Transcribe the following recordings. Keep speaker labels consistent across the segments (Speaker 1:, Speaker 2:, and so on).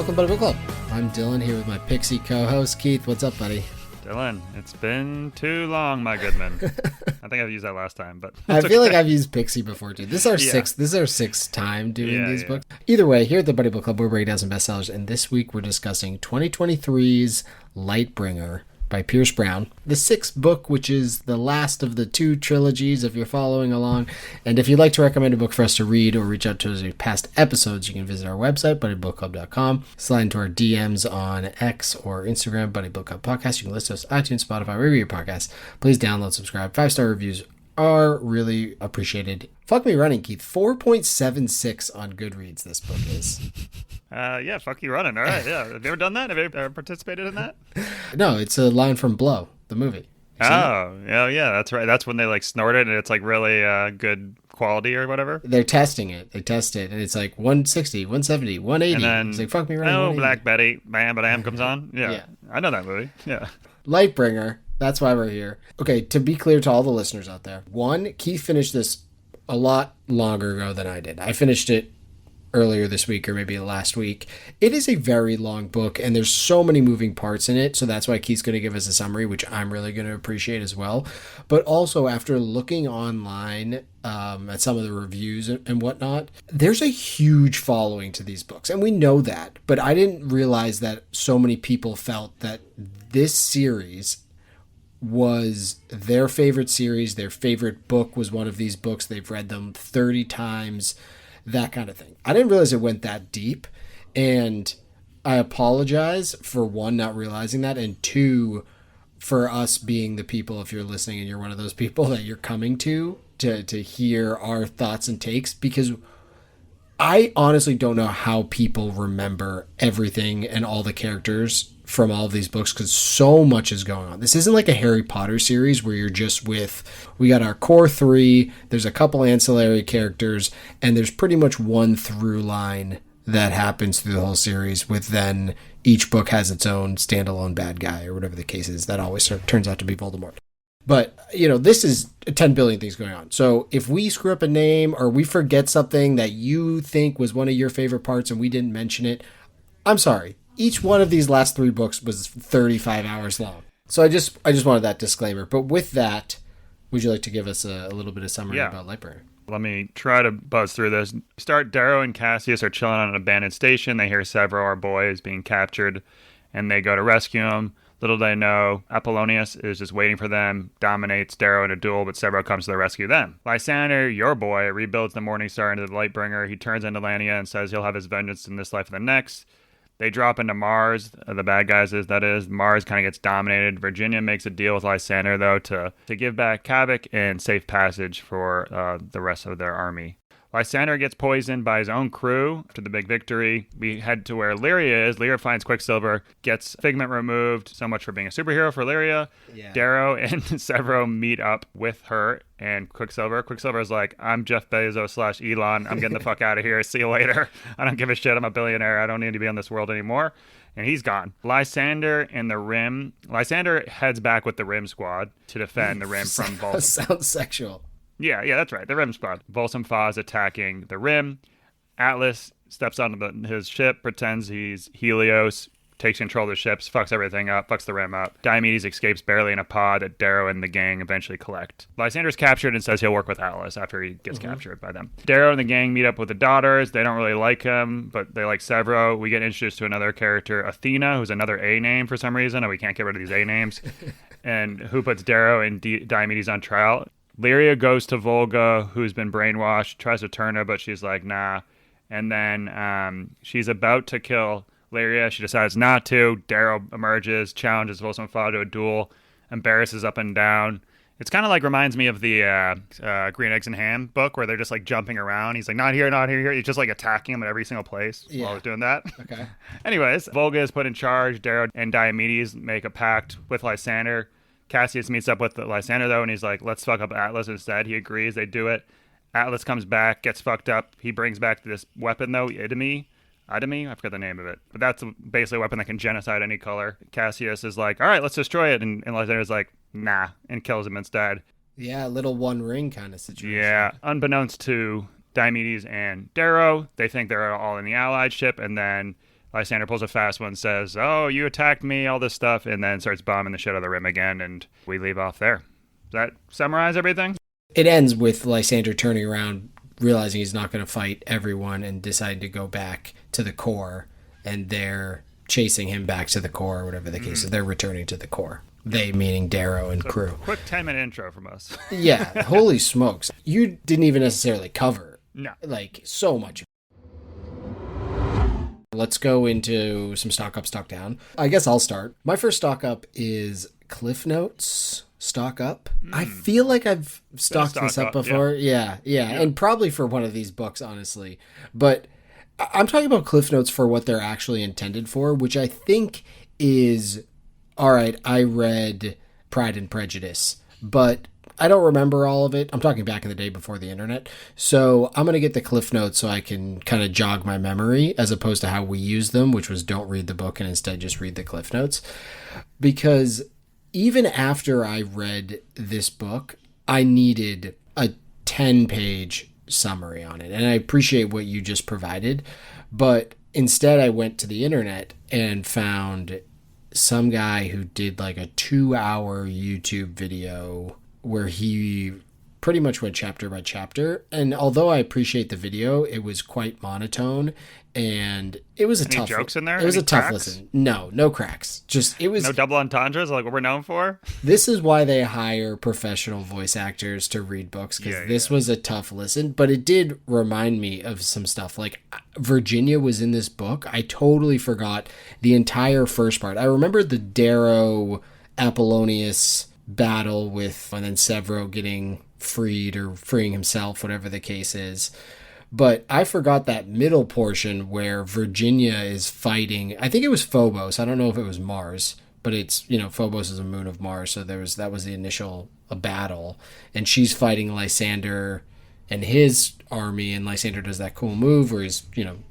Speaker 1: welcome to Book Club. I'm Dylan here with my Pixie co-host, Keith. What's up, buddy?
Speaker 2: Dylan, it's been too long, my good man. I think I've used that last time, but
Speaker 1: I feel like I've used Pixie before, too. This is our sixth time doing these books. Either way, here at the Buddy Book Club, we're breaking down some bestsellers, and this week we're discussing 2023's Lightbringer by Pierce Brown, the sixth book, which is the last of the two trilogies, if you're following along. And if you'd like to recommend a book for us to read or reach out to us in past episodes, you can visit our website, buddybookclub.com, slide into our DMs on X or Instagram, Buddy Book Club Podcast. You can listen to us iTunes, Spotify, wherever your podcast. Please download, subscribe. 5-star reviews are really appreciated. Fuck me running, Keith. 4.76 on Goodreads this book is.
Speaker 2: Yeah, fuck you running. All right, yeah. Have you ever done that? Have you ever participated in that?
Speaker 1: No, it's a line from Blow, the movie.
Speaker 2: Yeah, that's right. That's when they like snort it and it's like really good quality or whatever.
Speaker 1: They're testing it. They test it and it's like 160, 170, 180.
Speaker 2: And then,
Speaker 1: it's like, fuck me running.
Speaker 2: Oh, Black Betty, Bam Bam comes on. Yeah, I know that movie. Yeah.
Speaker 1: Lightbringer. That's why we're here. Okay, to be clear to all the listeners out there. One, Keith finished this a lot longer ago than I did. I finished it earlier this week or maybe last week. It is a very long book and there's so many moving parts in it. So that's why Keith's going to give us a summary, which I'm really going to appreciate as well. But also after looking online at some of the reviews and whatnot, there's a huge following to these books. And we know that, but I didn't realize that so many people felt that this series was their favorite series. Their favorite book was one of these books. They've read them 30 times. That kind of thing. I didn't realize it went that deep, and I apologize for one, not realizing that, and two, for us being the people, if you're listening and you're one of those people that you're coming to hear our thoughts and takes, because I honestly don't know how people remember everything and all the characters from all of these books because so much is going on. This isn't like a Harry Potter series where you're just we got our core three, there's a couple ancillary characters, and there's pretty much one through line that happens through the whole series with then each book has its own standalone bad guy or whatever the case is. That always turns out to be Voldemort. But, this is 10 billion things going on. So if we screw up a name or we forget something that you think was one of your favorite parts and we didn't mention it, I'm sorry. Each one of these last three books was 35 hours long. So I just wanted that disclaimer. But with that, would you like to give us a little bit of summary about Lightbringer?
Speaker 2: Let me try to buzz through this. Darrow and Cassius are chilling on an abandoned station. They hear several our boys being captured, and they go to rescue them. Little they know, Apollonius is just waiting for them, dominates Darrow in a duel, but Severo comes to the rescue then. Lysander, your boy, rebuilds the Morningstar into the Lightbringer. He turns into Lania and says he'll have his vengeance in this life and the next. They drop into Mars, the bad guys that is. Mars kind of gets dominated. Virginia makes a deal with Lysander, though, to give back Kavik and safe passage for the rest of their army. Lysander gets poisoned by his own crew after the big victory. We head to where Lyria is. Lyria finds Quicksilver, gets Figment removed. So much for being a superhero for Lyria. Yeah. Darrow and Severo meet up with her and Quicksilver. Quicksilver is like, I'm Jeff Bezos / Elon. I'm getting the fuck out of here. See you later. I don't give a shit. I'm a billionaire. I don't need to be on this world anymore. And he's gone. Lysander and the Rim. Lysander heads back with the Rim squad to defend the Rim from Volsum.
Speaker 1: Sounds sexual.
Speaker 2: Yeah, that's right. The Rim squad. Volsum Fa is attacking the Rim. Atlas steps onto his ship, pretends he's Helios, takes control of the ships, fucks everything up, fucks the Rim up. Diomedes escapes barely in a pod that Darrow and the gang eventually collect. Lysander's captured and says he'll work with Atlas after he gets captured by them. Darrow and the gang meet up with the daughters. They don't really like him, but they like Severo. We get introduced to another character, Athena, who's another A name for some reason, and we can't get rid of these A names, and who puts Darrow and Diomedes on trial. Lyria goes to Volga, who's been brainwashed, tries to turn her, but she's like, nah. And then she's about to kill Lyria. She decides not to. Darrow emerges, challenges Volsum Fa to a duel, embarrasses up and down. It's kind of like reminds me of the Green Eggs and Ham book where they're just like jumping around. He's like, not here, not here, here. He's just like attacking him at every single place while he's doing that.
Speaker 1: Okay.
Speaker 2: Anyways, Volga is put in charge. Darrow and Diomedes make a pact with Lysander. Cassius meets up with Lysander, though, and he's like, let's fuck up Atlas instead. He agrees. They do it. Atlas comes back, gets fucked up. He brings back this weapon, though, Idemi? I forgot the name of it. But that's basically a weapon that can genocide any color. Cassius is like, all right, let's destroy it. And Lysander's like, nah, and kills him instead.
Speaker 1: Yeah, little One Ring kind of situation.
Speaker 2: Yeah. Unbeknownst to Diomedes and Darrow, they think they're all in the Allied ship, and then Lysander pulls a fast one, says, "Oh, you attacked me," all this stuff, and then starts bombing the shit out of the rim again, and we leave off there. Does that summarize everything?
Speaker 1: It ends with Lysander turning around, realizing he's not going to fight everyone, and deciding to go back to the core, and they're chasing him back to the core, or whatever the case is. They're returning to the core. They meaning Darrow and crew.
Speaker 2: Quick 10-minute intro from us.
Speaker 1: Yeah, holy smokes. You didn't even necessarily cover, like, so much. Let's go into some stock up, stock down. I guess I'll start. My first stock up is Cliff Notes stock up. I feel like I've stocked this up before. Yeah. And probably for one of these books, honestly. But I'm talking about Cliff Notes for what they're actually intended for, which I think is, all right, I read Pride and Prejudice, but I don't remember all of it. I'm talking back in the day before the internet. So I'm going to get the Cliff Notes so I can kind of jog my memory, as opposed to how we use them, which was don't read the book and instead just read the Cliff Notes. Because even after I read this book, I needed a 10-page summary on it. And I appreciate what you just provided. But instead, I went to the internet and found some guy who did like a 2-hour YouTube video where he pretty much went chapter by chapter. And although I appreciate the video, it was quite monotone, and it was a tough
Speaker 2: jokes in there?
Speaker 1: It was
Speaker 2: Any
Speaker 1: a tough
Speaker 2: cracks?
Speaker 1: listen. No cracks. Just it was
Speaker 2: No double entendres like what we're known for?
Speaker 1: This is why they hire professional voice actors to read books, because this was a tough listen, but it did remind me of some stuff. Like Virginia was in this book. I totally forgot the entire first part. I remember the Darrow Apollonius battle with, and then Severo getting freed or freeing himself, whatever the case is. But I forgot that middle portion where Virginia is fighting. I think it was Phobos. I don't know if it was Mars, but it's, Phobos is a moon of Mars. So that was the initial battle. And she's fighting Lysander and his army. And Lysander does that cool move where he's,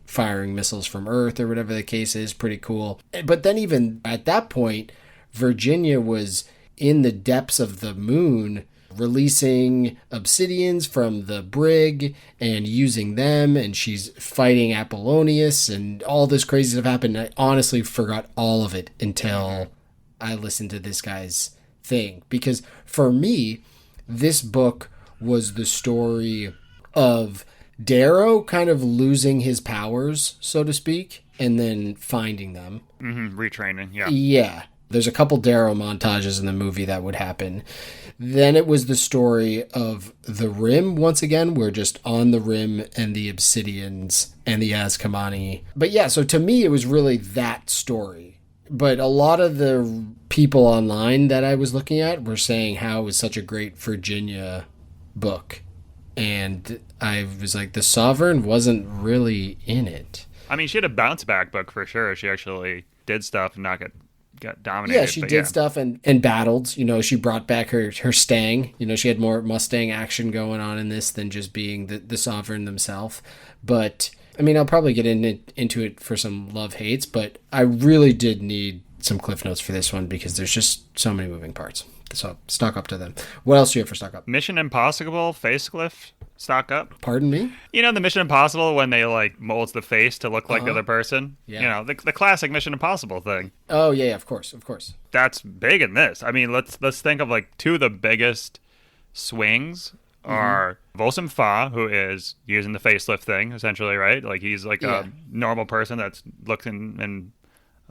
Speaker 1: firing missiles from Earth or whatever the case is. Pretty cool. But then even at that point, Virginia was in the depths of the moon, releasing obsidians from the brig and using them, and she's fighting Apollonius, and all this crazy stuff happened. I honestly forgot all of it until I listened to this guy's thing, because for me, this book was the story of Darrow kind of losing his powers, so to speak, and then finding them.
Speaker 2: Retraining, yeah.
Speaker 1: Yeah. There's a couple Darrow montages in the movie that would happen. Then it was the story of the Rim once again. We're just on the Rim and the Obsidians and the Azkamani. But yeah, so to me, it was really that story. But a lot of the people online that I was looking at were saying how it was such a great Virginia book. And I was like, the Sovereign wasn't really in it.
Speaker 2: I mean, she had a bounce back book for sure. She actually did stuff and not got dominated.
Speaker 1: Yeah, she did stuff and battled. She brought back her Stang. She had more Mustang action going on in this than just being the Sovereign themselves. But, I mean, I'll probably get into it for some love-hates, but I really did need some Cliff Notes for this one because there's just so many moving parts. So, stock up to them. What else do you have for stock up?
Speaker 2: Mission Impossible facelift stock up.
Speaker 1: Pardon me?
Speaker 2: The Mission Impossible when they molds the face to look like the other person.
Speaker 1: Yeah.
Speaker 2: The classic Mission Impossible thing.
Speaker 1: Oh yeah, of course.
Speaker 2: That's big in this. I mean, let's think of two of the biggest swings are Volsum Fa, who is using the facelift thing essentially, right? Like he's a normal person that's looking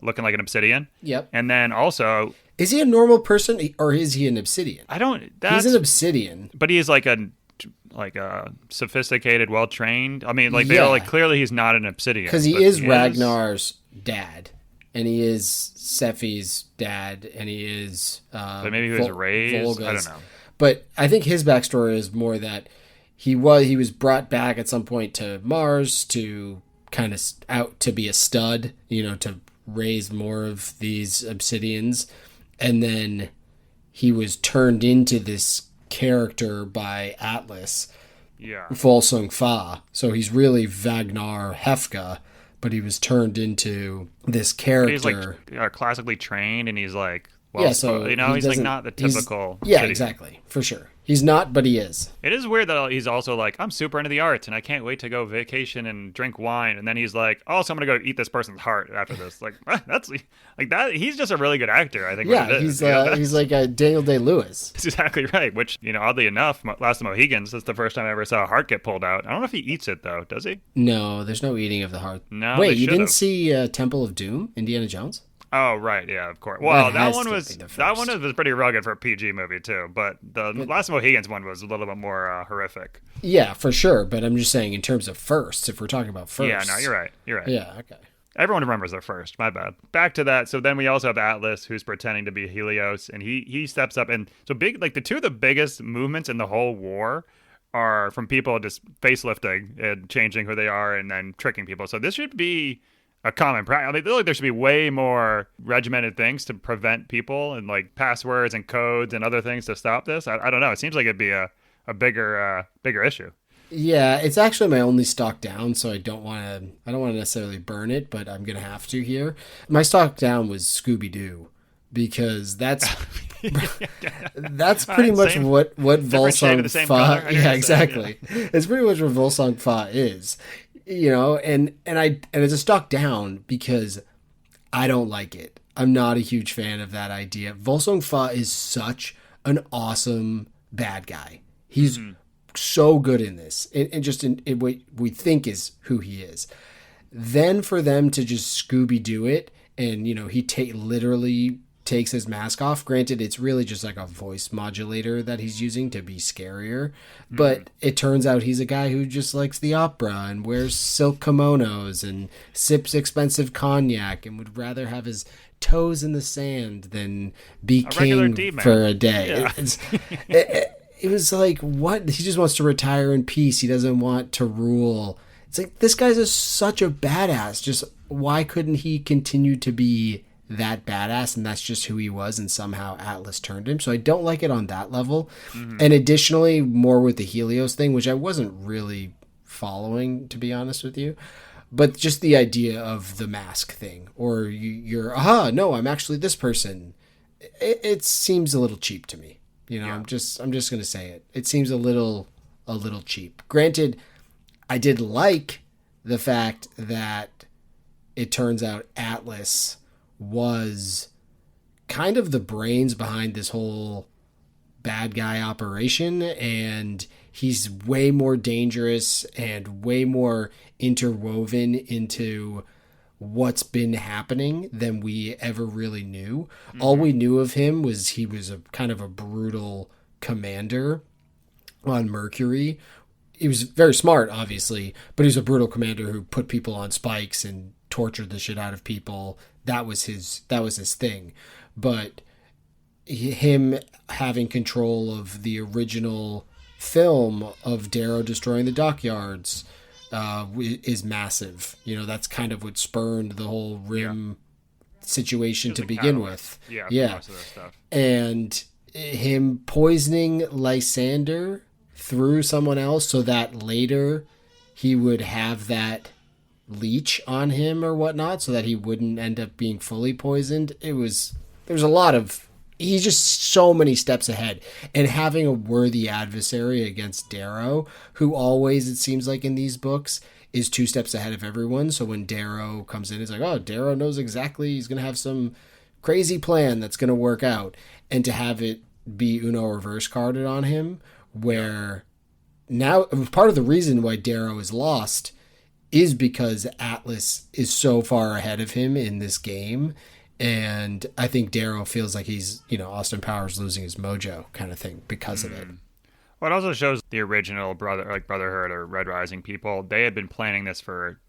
Speaker 2: like an obsidian.
Speaker 1: Yep.
Speaker 2: And then also,
Speaker 1: is he a normal person or is he an obsidian? He's an obsidian,
Speaker 2: but he's like a sophisticated, well trained. I mean, they are clearly he's not an obsidian
Speaker 1: because he is Ragnar's dad, and he is Sephi's dad, and he is.
Speaker 2: But maybe he was raised.
Speaker 1: Volga's.
Speaker 2: I don't know.
Speaker 1: But I think his backstory is more that he was brought back at some point to Mars to kind of out to be a stud, to raise more of these obsidians, and then he was turned into this character by Atlas, Volsung Fa. So he's really Vagnar Hefka, but he was turned into this character.
Speaker 2: But he's classically trained, and he's he's not the typical.
Speaker 1: Yeah, exactly, for sure. He's not, but he is.
Speaker 2: It is weird that he's also like, I'm super into the arts and I can't wait to go vacation and drink wine. And then he's like, also, I'm going to go eat this person's heart after this. Like, that's like that. He's just a really good actor, I think.
Speaker 1: Yeah, he's like a Daniel Day-Lewis.
Speaker 2: That's exactly right. Which, oddly enough, Last of the Mohegans, that's the first time I ever saw a heart get pulled out. I don't know if he eats it, though. Does he?
Speaker 1: No, there's no eating of the heart.
Speaker 2: No,
Speaker 1: wait, you didn't see Temple of Doom, Indiana Jones?
Speaker 2: Oh right, yeah, of course. Well, that one was pretty rugged for a PG movie too. But the Last Mohegans one was a little bit more horrific.
Speaker 1: Yeah, for sure. But I'm just saying, in terms of firsts, if we're talking about first.
Speaker 2: Yeah, no, you're right. You're right.
Speaker 1: Yeah, okay.
Speaker 2: Everyone remembers their first. My bad. Back to that. So then we also have Atlas, who's pretending to be Helios, and he steps up. And so big, like the two of the biggest movements in the whole war are from people just facelifting and changing who they are, and then tricking people. So this should be a common practice. I mean, there should be way more regimented things to prevent people and like passwords and codes and other things to stop this. I don't know. It seems like it'd be a bigger issue.
Speaker 1: Yeah, it's actually my only stock down, so I don't want to necessarily burn it, but I'm going to have to here. My stock down was Scooby-Doo because that's pretty much what Volsung Fa. Yeah, exactly. Yeah. It's pretty much what Volsung Fa is. And it's a stock down because I don't like it. I'm not a huge fan of that idea. Volsung Fa is such an awesome bad guy. He's so good in this, and just in what we think is who he is. Then for them to just Scooby-Doo it, and he literally takes his mask off. Granted, it's really just like a voice modulator that he's using to be scarier. But it turns out he's a guy who just likes the opera and wears silk kimonos and sips expensive cognac and would rather have his toes in the sand than be king for a day. Yeah. It was like, what? He just wants to retire in peace. He doesn't want to rule. It's like, this guy's such a badass. Just why couldn't he continue to be that badass, and that's just who he was, and somehow Atlas turned him. So I don't like it on that level. And additionally, more with the Helios thing, which I wasn't really following, to be honest with you, but just the idea of the mask thing, or you're no, I'm actually this person. It seems a little cheap to me. I'm just gonna say it. It seems a little cheap. Granted, I did like the fact that it turns out Atlas was kind of the brains behind this whole bad guy operation, and he's way more dangerous and way more interwoven into what's been happening than we ever really knew. All we knew of him was he was a kind of a brutal commander on Mercury. He was very smart, obviously, but he was a brutal commander who put people on spikes and tortured the shit out of people. That was his thing. But him having control of the original film of Darrow destroying the dockyards is massive. That's kind of what spurned the whole Rim situation to begin with. Yeah. Most of that stuff. And him poisoning Lysander through someone else so that later he would have that leech on him or whatnot, so that he wouldn't end up being fully poisoned. There's a lot of, he's just so many steps ahead, and having a worthy adversary against Darrow, who always, it seems like in these books, is 2 steps ahead of everyone. So when Darrow comes in, it's like, oh, Darrow knows exactly, he's gonna have some crazy plan that's gonna work out, and to have it be Uno reverse carded on him, where now part of the reason why Darrow is lost is because Atlas is so far ahead of him in this game. And I think Darrow feels like he's, Austin Powers losing his mojo kind of thing because of it.
Speaker 2: Well, it also shows the original Brotherhood or Red Rising people. They had been planning this for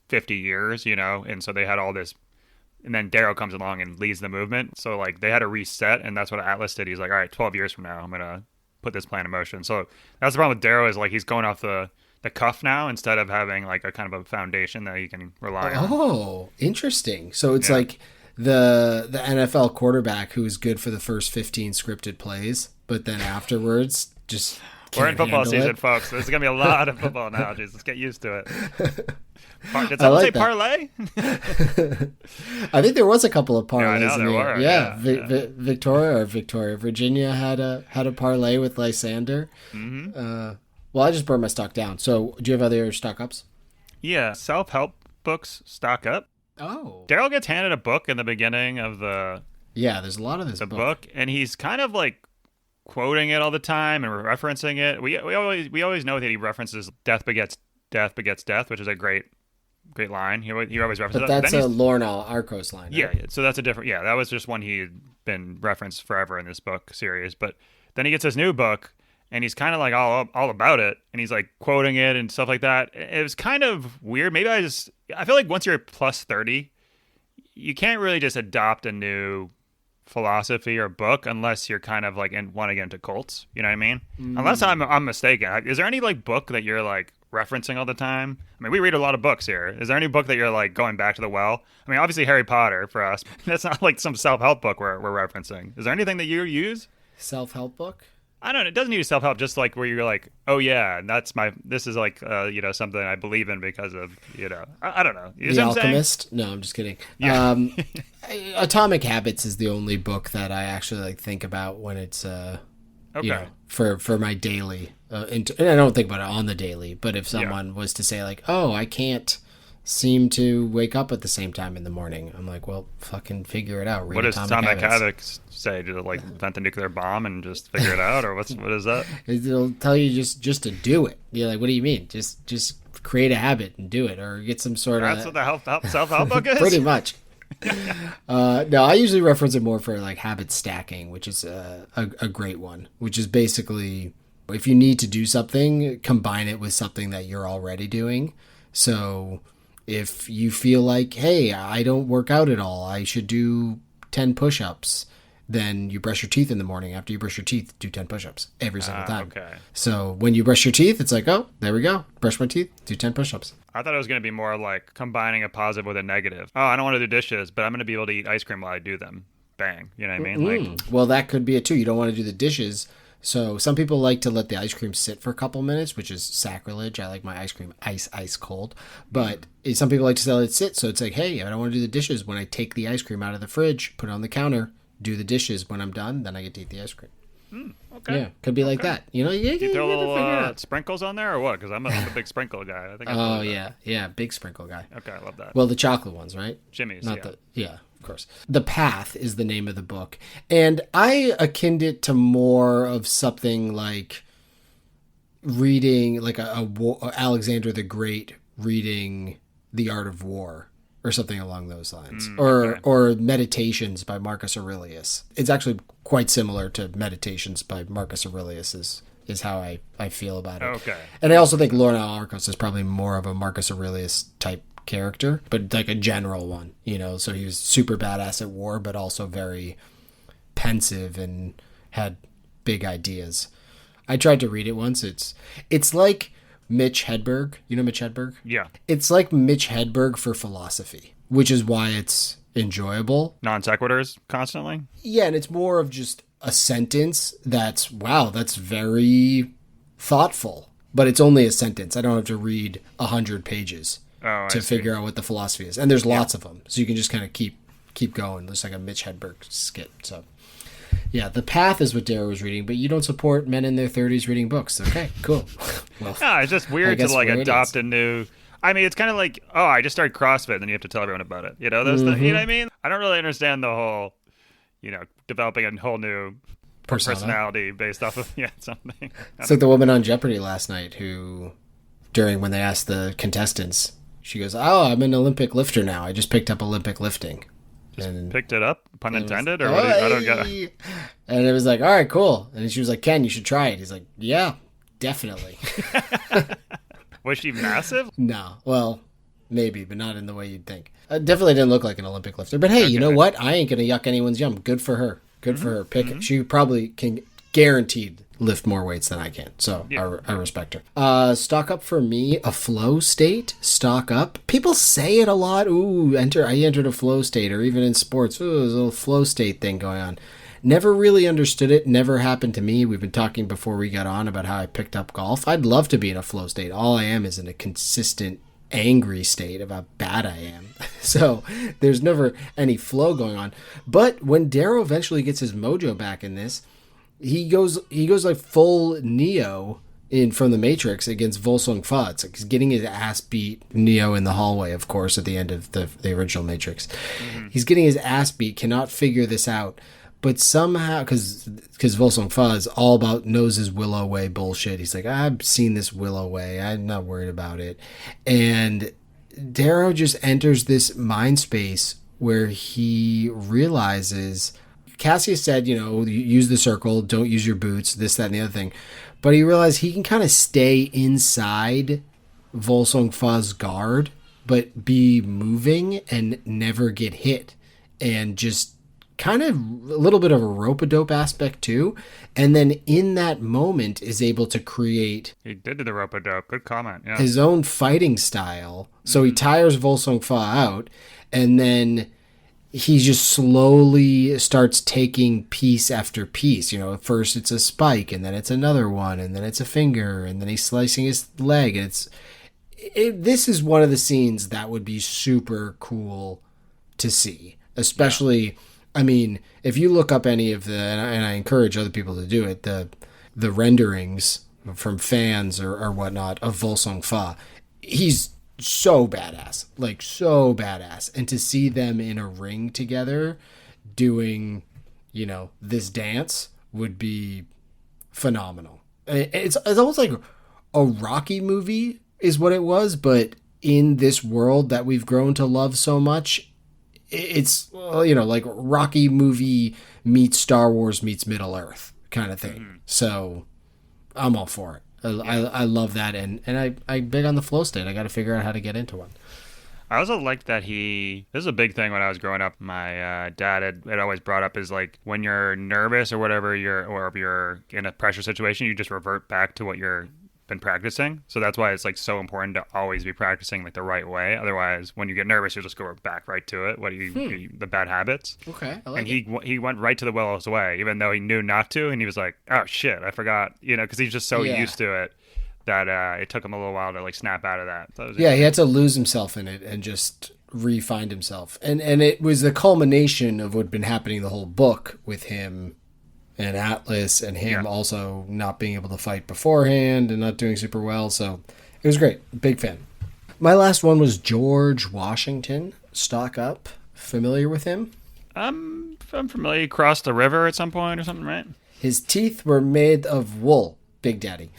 Speaker 2: 50 years, and so they had all this. And then Darrow comes along and leads the movement. So, they had a reset, and that's what Atlas did. He's like, all right, 12 years from now, I'm going to put this plan in motion. So that's the problem with Darrow, is, he's going off the cuff now instead of having, a kind of a foundation that he can rely on.
Speaker 1: Oh, interesting. So it's like the NFL quarterback who is good for the first 15 scripted plays, but then afterwards just
Speaker 2: We're in
Speaker 1: can't
Speaker 2: football
Speaker 1: handle
Speaker 2: season,
Speaker 1: it.
Speaker 2: folks. There's going to be a lot of football analogies. Let's get used to it. Did
Speaker 1: I
Speaker 2: someone
Speaker 1: like
Speaker 2: say
Speaker 1: that.
Speaker 2: parlay?
Speaker 1: I think there was a couple of parlays
Speaker 2: know
Speaker 1: in
Speaker 2: there
Speaker 1: here.
Speaker 2: were,
Speaker 1: Yeah,
Speaker 2: yeah.
Speaker 1: Virginia had a parlay with Lysander. Well, I just burned my stock down. So, do you have other stock ups?
Speaker 2: Yeah, self-help books stock up.
Speaker 1: Oh,
Speaker 2: Darrow gets handed a book in the beginning of the
Speaker 1: yeah. There's a lot of this
Speaker 2: book, and he's kind of like quoting it all the time and referencing it. We always know that he references death begets death, which is a great line. He always references
Speaker 1: But
Speaker 2: that.
Speaker 1: that's a Lorna Arcos line.
Speaker 2: Yeah,
Speaker 1: Right?
Speaker 2: so that's a different. Yeah, that was just one he had been referenced forever in this book series. But then he gets this new book, and he's kind of like all about it, and he's like quoting it and stuff like that. It was kind of weird. Maybe I feel like once you're plus 30, you can't really just adopt a new philosophy or book unless you're kind of like want to get into cults. You know what I mean? Unless I'm mistaken. Is there any like book that you're like referencing all the time? I mean, we read a lot of books here. Is there any book that you're like going back to the well? I mean, obviously Harry Potter for us. That's not like some self-help book we're referencing. Is there anything that you use?
Speaker 1: Self-help book?
Speaker 2: I don't know. It doesn't need self-help. Just like where you're like, oh yeah, this is like, something I believe in because of, I don't know. You
Speaker 1: The
Speaker 2: know what I'm saying?
Speaker 1: Alchemist? No, I'm just kidding.
Speaker 2: Yeah.
Speaker 1: Atomic Habits is the only book that I actually like think about when it's
Speaker 2: Okay.
Speaker 1: for my daily. And I don't think about it on the daily, but if someone was to say like, oh, I can't seem to wake up at the same time in the morning, I'm like, well, fucking figure it out. Read
Speaker 2: What does
Speaker 1: Atomic
Speaker 2: Atomic
Speaker 1: Habits.
Speaker 2: Habits say? To like invent a nuclear bomb and just figure it out, or what is that?
Speaker 1: It'll tell you just to do it. You're like, what do you mean? Just create a habit and do it, or get some sort
Speaker 2: That's
Speaker 1: of.
Speaker 2: what the self-help book is.
Speaker 1: Pretty much. No, I usually reference it more for like habit stacking, which is a great one, which is basically if you need to do something, combine it with something that you're already doing. So if you feel like, hey, I don't work out at all, I should do 10 push-ups, then you brush your teeth in the morning. After you brush your teeth, do 10 push-ups every single time.
Speaker 2: Okay.
Speaker 1: So when you brush your teeth, it's like, oh, there we go. Brush my teeth, do 10 push-ups.
Speaker 2: I thought it was going to be more like combining a positive with a negative. Oh, I don't want to do dishes, but I'm going to be able to eat ice cream while I do them. Bang. You know what I mean? Like,
Speaker 1: Well, that could be it too. You don't want to do the dishes. So some people like to let the ice cream sit for a couple minutes, which is sacrilege. I like my ice cream ice cold. But some people like to let it sit. So it's like, hey, I don't want to do the dishes. When I take the ice cream out of the fridge, put it on the counter, do the dishes. When I'm done, then I get to eat the ice cream.
Speaker 2: okay.
Speaker 1: Yeah, could be like that. You know,
Speaker 2: You throw
Speaker 1: gotta figure it
Speaker 2: little
Speaker 1: out.
Speaker 2: sprinkles on there or what? Because I'm a big sprinkle guy. I think.
Speaker 1: Oh, yeah, big sprinkle guy.
Speaker 2: Okay, I love that.
Speaker 1: Well, the chocolate ones, right?
Speaker 2: Jimmy's.
Speaker 1: Not
Speaker 2: Yeah.
Speaker 1: yeah, of course. The Path is the name of the book. And I akin it to more of something like reading, like Alexander the Great reading The Art of War or something along those lines. Or Meditations by Marcus Aurelius. It's actually quite similar to Meditations by Marcus Aurelius is how I feel about it.
Speaker 2: Okay.
Speaker 1: And I also think Lorna Arcos is probably more of a Marcus Aurelius type character, but like a general one, so he was super badass at war, but also very pensive and had big ideas. I tried to read it once. It's like Mitch Hedberg. You know Mitch Hedberg?
Speaker 2: Yeah.
Speaker 1: It's like Mitch Hedberg for philosophy, which is why it's enjoyable.
Speaker 2: Non sequiturs constantly.
Speaker 1: Yeah, and it's more of just a sentence that's very thoughtful, but it's only a sentence. I don't have to read 100 pages to figure out what the philosophy is. And there's lots of them, so you can just kind of keep going. It's like a Mitch Hedberg skit. So yeah, The Path is what Darrow was reading, but you don't support men in their 30s reading books. Okay, cool. Well,
Speaker 2: No, it's just weird to like
Speaker 1: where it
Speaker 2: adopt
Speaker 1: is.
Speaker 2: a new. I mean, it's kind of like, oh, I just started CrossFit, then you have to tell everyone about it. You know, those things, you know what I mean? I don't really understand the whole, developing a whole new personality based off of something.
Speaker 1: It's like the woman on Jeopardy last night who, when they asked the contestants, she goes, "Oh, I'm an Olympic lifter now. I just picked up Olympic lifting." And
Speaker 2: Picked it up, pun intended, or
Speaker 1: "Oh,
Speaker 2: what? I don't get.
Speaker 1: hey." And it was like, all right, cool. And she was like, "Ken, you should try it." He's like, "Yeah, definitely."
Speaker 2: Was she massive?
Speaker 1: No, well, maybe, but not in the way you'd think. Definitely didn't look like an Olympic lifter. But hey, you know what? I ain't gonna yuck anyone's yum. Good for her. Good for her. Pick it. She probably can guaranteed lift more weights than I can. So I respect her. Stock up for me, a flow state. Stock up. People say it a lot. Ooh, I entered a flow state, or even in sports. Ooh, there's a little flow state thing going on. Never really understood it. Never happened to me. We've been talking before we got on about how I picked up golf. I'd love to be in a flow state. All I am is in a consistent angry state of how bad I am. So there's never any flow going on. But when Darrow eventually gets his mojo back in this, he goes like full Neo in from the Matrix against Volsung Fa. It's like he's getting his ass beat. Neo in the hallway, of course, at the end of the original Matrix. Mm-hmm. He's getting his ass beat, cannot figure this out. But somehow, because Volsung Fa is all about knows his Willow Way bullshit. He's like, I've seen this Willow Way. I'm not worried about it. And Darrow just enters this mind space where he realizes, Cassius said, use the circle, don't use your boots, this, that, and the other thing. But he realized he can kind of stay inside Volsung Fa's guard, but be moving and never get hit. And just kind of a little bit of a rope-a-dope aspect too, and then in that moment is able to create...
Speaker 2: He did do the rope-a-dope. Good comment, yeah.
Speaker 1: His own fighting style. So he tires Volsung Fa out, and then he just slowly starts taking piece after piece. At first it's a spike, and then it's another one, and then it's a finger, and then he's slicing his leg, and this is one of the scenes that would be super cool to see, especially... Yeah. I mean, if you look up any of and I encourage other people to do it, the renderings from fans or whatnot of Volsung Fa, he's so badass, like so badass. And to see them in a ring together doing, this dance would be phenomenal. It's almost like a Rocky movie is what it was, but in this world that we've grown to love so much, it's, like Rocky movie meets Star Wars meets Middle Earth kind of thing. Mm-hmm. So I'm all for it. I love that. And I big on the flow state. I got to figure out how to get into one.
Speaker 2: I also like that this is a big thing when I was growing up. My dad had always brought up is like when you're nervous or whatever, or if you're in a pressure situation, you just revert back to what you're been practicing. So that's why it's like so important to always be practicing like the right way. Otherwise, when you get nervous, you'll just go back right to it. The bad habits.
Speaker 1: Okay, I like
Speaker 2: and he went right to the Willow's Way, even though he knew not to, and he was like, oh shit, I forgot, because he's just so used to it that it took him a little while to like snap out of that. So
Speaker 1: he had to lose himself in it and just re-find himself. And it was the culmination of what had been happening the whole book with him and Atlas and him also not being able to fight beforehand and not doing super well. So it was great. Big fan. My last one was George Washington. Stock up. Familiar with him?
Speaker 2: I'm familiar. He crossed the river at some point or something, right?
Speaker 1: His teeth were made of wool. Big Daddy.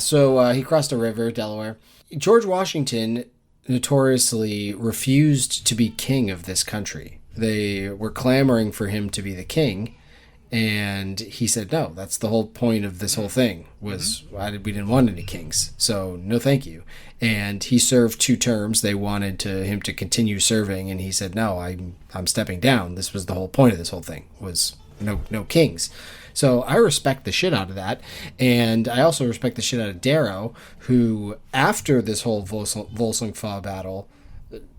Speaker 1: So he crossed a river, Delaware. George Washington notoriously refused to be king of this country. They were clamoring for him to be the king. And he said, no, that's the whole point of this whole thing was we didn't want any kings. So no, thank you. And he served 2 terms. They wanted him to continue serving. And he said, no, I'm stepping down. This was the whole point of this whole thing was no kings. So I respect the shit out of that. And I also respect the shit out of Darrow, who after this whole Volsung Fa battle,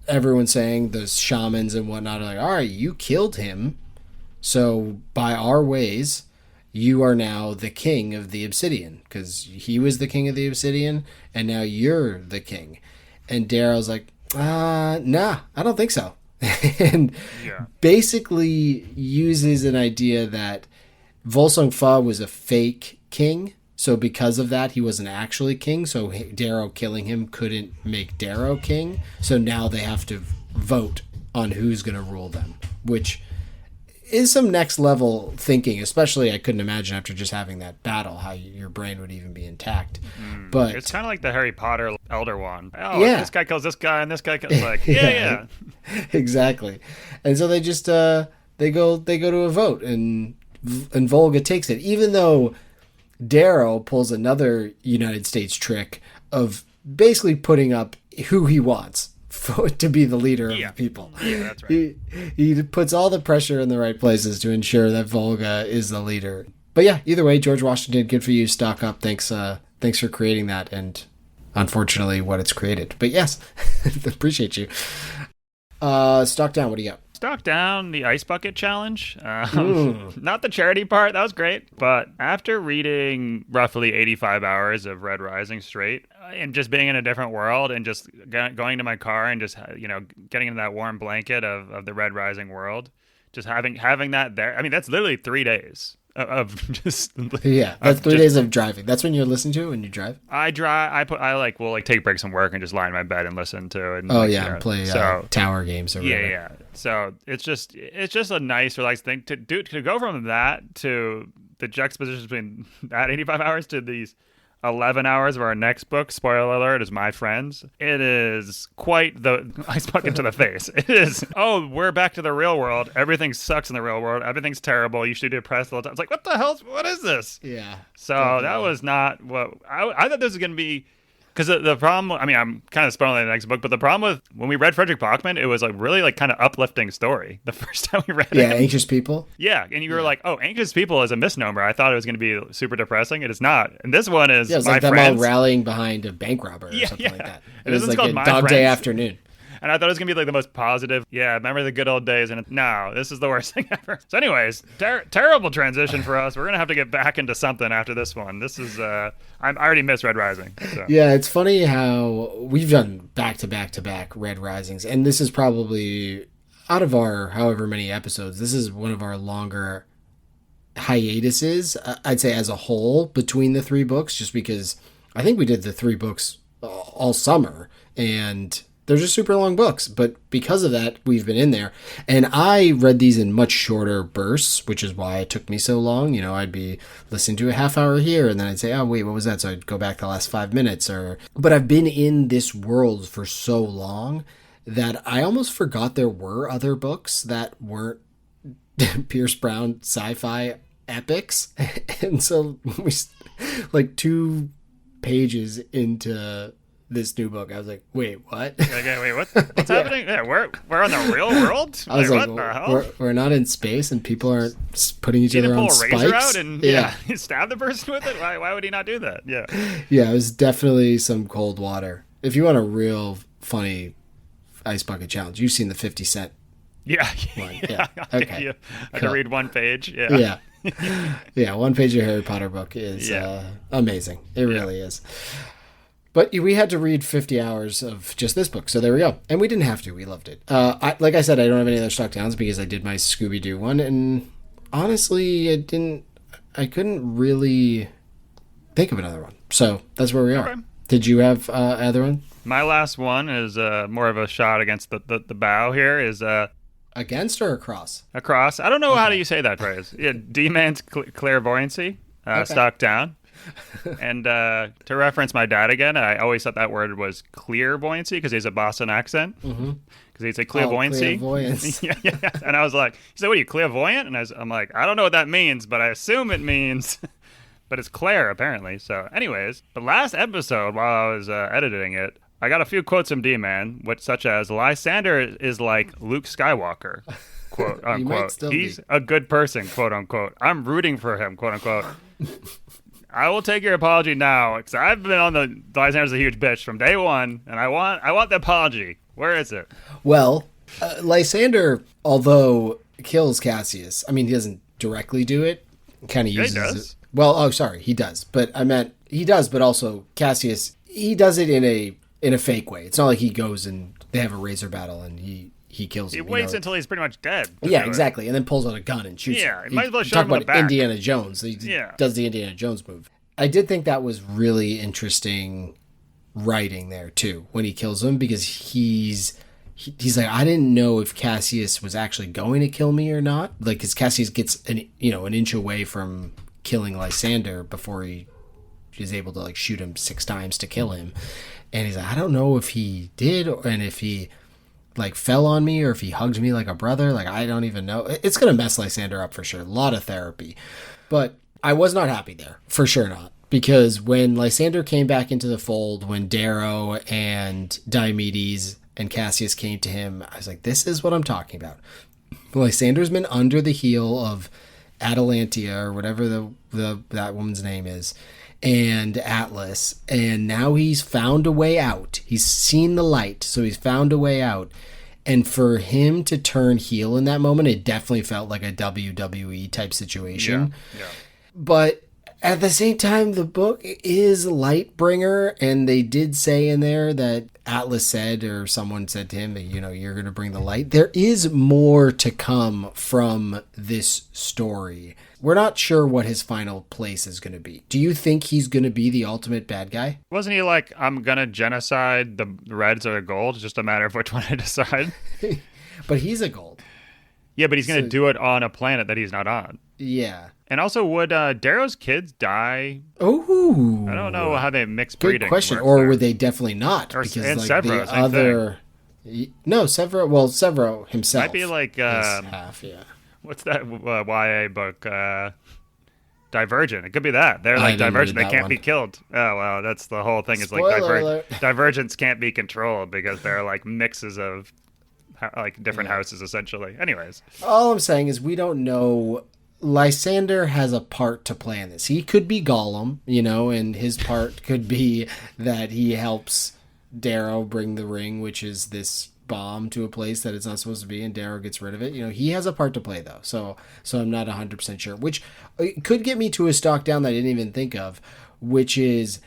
Speaker 1: everyone's saying the shamans and whatnot are like, all right, you killed him. So by our ways, you are now the king of the Obsidian, because he was the king of the Obsidian, and now you're the king. And Darrow's like, nah, I don't think so. And basically uses an idea that Volsung Fa was a fake king. So because of that, he wasn't actually king. So Darrow killing him couldn't make Darrow king. So now they have to vote on who's going to rule them, which is some next level thinking, especially I couldn't imagine after just having that battle how your brain would even be intact. But
Speaker 2: it's kind of like the Harry Potter Elder Wand. This guy kills this guy and this guy kills like yeah.
Speaker 1: Exactly. And so they just they go to a vote and Volga takes it, even though Darrow pulls another United States trick of basically putting up who he wants to be the leader of the people.
Speaker 2: Yeah, that's right.
Speaker 1: He puts all the pressure in the right places to ensure that Volga is the leader. But yeah, either way, George Washington, good for you. Stock up. Thanks for creating that, and unfortunately what it's created. But yes, appreciate you. Stock down. What do you got?
Speaker 2: stock down the ice bucket challenge. Not the charity part. That was great. But after reading roughly 85 hours of Red Rising straight and just being in a different world and just going to my car and just, getting into that warm blanket of the Red Rising world, just having that there. I mean, that's literally 3 days of just
Speaker 1: that's 3 days of driving. That's when you're listening to it when you drive.
Speaker 2: I will take breaks from work and just lie in my bed and listen to it.
Speaker 1: And play tower games or whatever.
Speaker 2: Yeah. So it's just a nice, relaxed thing to do, to go from that to the juxtaposition between that 85 hours to these 11 hours of our next book. Spoiler alert, is My Friends. It is quite the ice bucket to the face. It is, we're back to the real world. Everything sucks in the real world. Everything's terrible. You should be depressed all the time. It's like, what the hell? What is this?
Speaker 1: Yeah.
Speaker 2: So that was not what I thought this was going to be. Because the problem, I mean, I'm kind of spoiling the next book, but the problem with when we read Frederick Bachman, it was a really kind of uplifting story the first time we read it.
Speaker 1: Yeah, Anxious People.
Speaker 2: Yeah, and you were like, Anxious People is a misnomer. I thought it was going to be super depressing. It is not. And this one is
Speaker 1: it's
Speaker 2: My
Speaker 1: like
Speaker 2: Friends.
Speaker 1: them all rallying behind a bank robber or something like that. It was like a Dog Day Afternoon.
Speaker 2: And I thought it was going to be like the most positive, remember the good old days, and no, this is the worst thing ever. So anyways, terrible transition for us. We're going to have to get back into something after this one. This is, I already missed Red Rising. So.
Speaker 1: Yeah, it's funny how we've done back-to-back Red Risings, and this is probably, out of our however many episodes, this is one of our longer hiatuses, I'd say as a whole, between the 3 books, just because I think we did the 3 books all summer, and they're just super long books, but because of that, we've been in there. And I read these in much shorter bursts, which is why it took me so long. I'd be listening to a half hour here, and then I'd say, oh, wait, what was that? So I'd go back the last 5 minutes. But I've been in this world for so long that I almost forgot there were other books that weren't Pierce Brown sci-fi epics. And so we, like 2 pages into this new book, I was like, wait, what?
Speaker 2: Okay, wait, what's happening? Yeah, we're in the real world?
Speaker 1: I was like,
Speaker 2: what the hell?
Speaker 1: We're not in space and people aren't putting each other on spikes.
Speaker 2: Pull a razor out and stab the person with it? Why would he not do that? Yeah.
Speaker 1: Yeah, it was definitely some cold water. If you want a real funny ice bucket challenge, you've seen the 50 Cent one. Yeah. Okay.
Speaker 2: I can read 1 page. Yeah.
Speaker 1: Yeah, 1 page of Harry Potter book is amazing. It really is. But we had to read 50 hours of just this book, so there we go. And we didn't have to. We loved it. Like I said, I don't have any other stock downs because I did my Scooby-Doo one, and honestly, I couldn't really think of another one. So that's where we are. Okay. Did you have other one?
Speaker 2: My last one is more of a shot against the bow here. Is
Speaker 1: against or across?
Speaker 2: Across. I don't know how do you say that phrase. Yeah, D-Man's clairvoyancy, stock down. And to reference my dad again, I always thought that word was clairvoyancy because he has a Boston accent. Because he'd say clairvoyancy. Yeah. And I was like, he said, what are you, clairvoyant? And I'm like, I don't know what that means, but I assume it means, but it's Claire apparently. So anyways, the last episode while I was editing it, I got a few quotes from D-Man, such as, Lysander is like Luke Skywalker, quote unquote. He's a good person, quote unquote. I'm rooting for him, quote unquote. I will take your apology now, because I've been on the Lysander's a huge bitch from day one, and I want the apology. Where is it?
Speaker 1: Well, Lysander, although kills Cassius, I mean, he doesn't directly do it. Kind of uses it. Well, he does. But I meant he does, but also Cassius, he does it in a fake way. It's not like he goes and they have a razor battle and he kills him.
Speaker 2: He waits until he's pretty much dead.
Speaker 1: Yeah, exactly. And then pulls out a gun and shoots him.
Speaker 2: Yeah, he might as well shoot him in the back.
Speaker 1: Indiana Jones. He does the Indiana Jones move. I did think that was really interesting writing there, too, when he kills him, because he's like, I didn't know if Cassius was actually going to kill me or not. Like, because Cassius gets an inch away from killing Lysander before he is able to, like, shoot him 6 times to kill him. And he's like, I don't know if he did, and if he like fell on me or if he hugged me like a brother. Like, I don't even know. It's going to mess Lysander up for sure. A lot of therapy. But I was not happy there. For sure not. Because when Lysander came back into the fold, when Darrow and Diomedes and Cassius came to him, I was like, this is what I'm talking about. Lysander's been under the heel of Atalantia or whatever that woman's name is, and Atlas, and now he's found a way out. He's seen the light, so he's found a way out. And for him to turn heel in that moment, it definitely felt like a WWE type situation.
Speaker 2: Yeah.
Speaker 1: But at the same time, the book is Lightbringer, and they did say in there that Atlas said, or someone said to him that, you're going to bring the light. There is more to come from this story. We're not sure what his final place is going to be. Do you think he's going to be the ultimate bad guy?
Speaker 2: Wasn't he like, I'm going to genocide the reds or the gold? It's just a matter of which one I decide.
Speaker 1: But he's a gold.
Speaker 2: Yeah, but he's going to do it on a planet that he's not on.
Speaker 1: Yeah.
Speaker 2: And also, would Darrow's kids die?
Speaker 1: Oh,
Speaker 2: I don't know how they mix breeding.
Speaker 1: Good question. Or would they definitely not?
Speaker 2: Or,
Speaker 1: because
Speaker 2: and
Speaker 1: like
Speaker 2: Severo,
Speaker 1: the other, no, Severo. Well, Severo himself
Speaker 2: might be like
Speaker 1: half. Yeah.
Speaker 2: What's that YA book? Divergent. It could be that. They're like Divergent. They can't be killed. Oh, well, that's the whole thing. Is like Divergents can't be controlled because they're like mixes of like different houses, essentially. Anyways.
Speaker 1: All I'm saying is we don't know. Lysander has a part to play in this. He could be Gollum, and his part could be that he helps Darrow bring the ring, which is this bomb to a place that it's not supposed to be, and Darrow gets rid of it. He has a part to play, though. So I'm not 100% sure, which could get me to a stock down that I didn't even think of, which is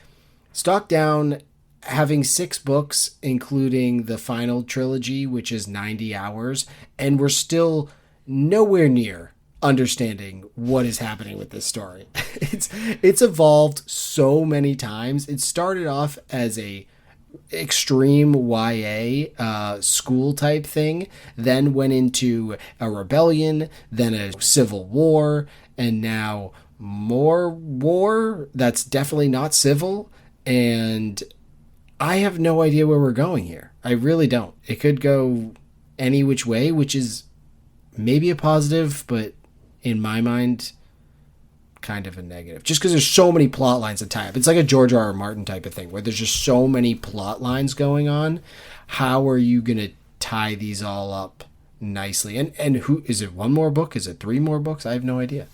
Speaker 1: stock down having 6 books, including the final trilogy, which is 90 hours, and we're still nowhere near understanding what is happening with this story. It's evolved so many times. It started off as a extreme YA school type thing, then went into a rebellion, then a civil war, and now more war that's definitely not civil. And I have no idea where we're going here. I really don't. It could go any which way, which is maybe a positive, but in my mind, kind of a negative. Just because there's so many plot lines to tie up. It's like a George R. R. Martin type of thing, where there's just so many plot lines going on. How are you going to tie these all up nicely? And who is it? 1 more book? Is it 3 more books? I have no idea.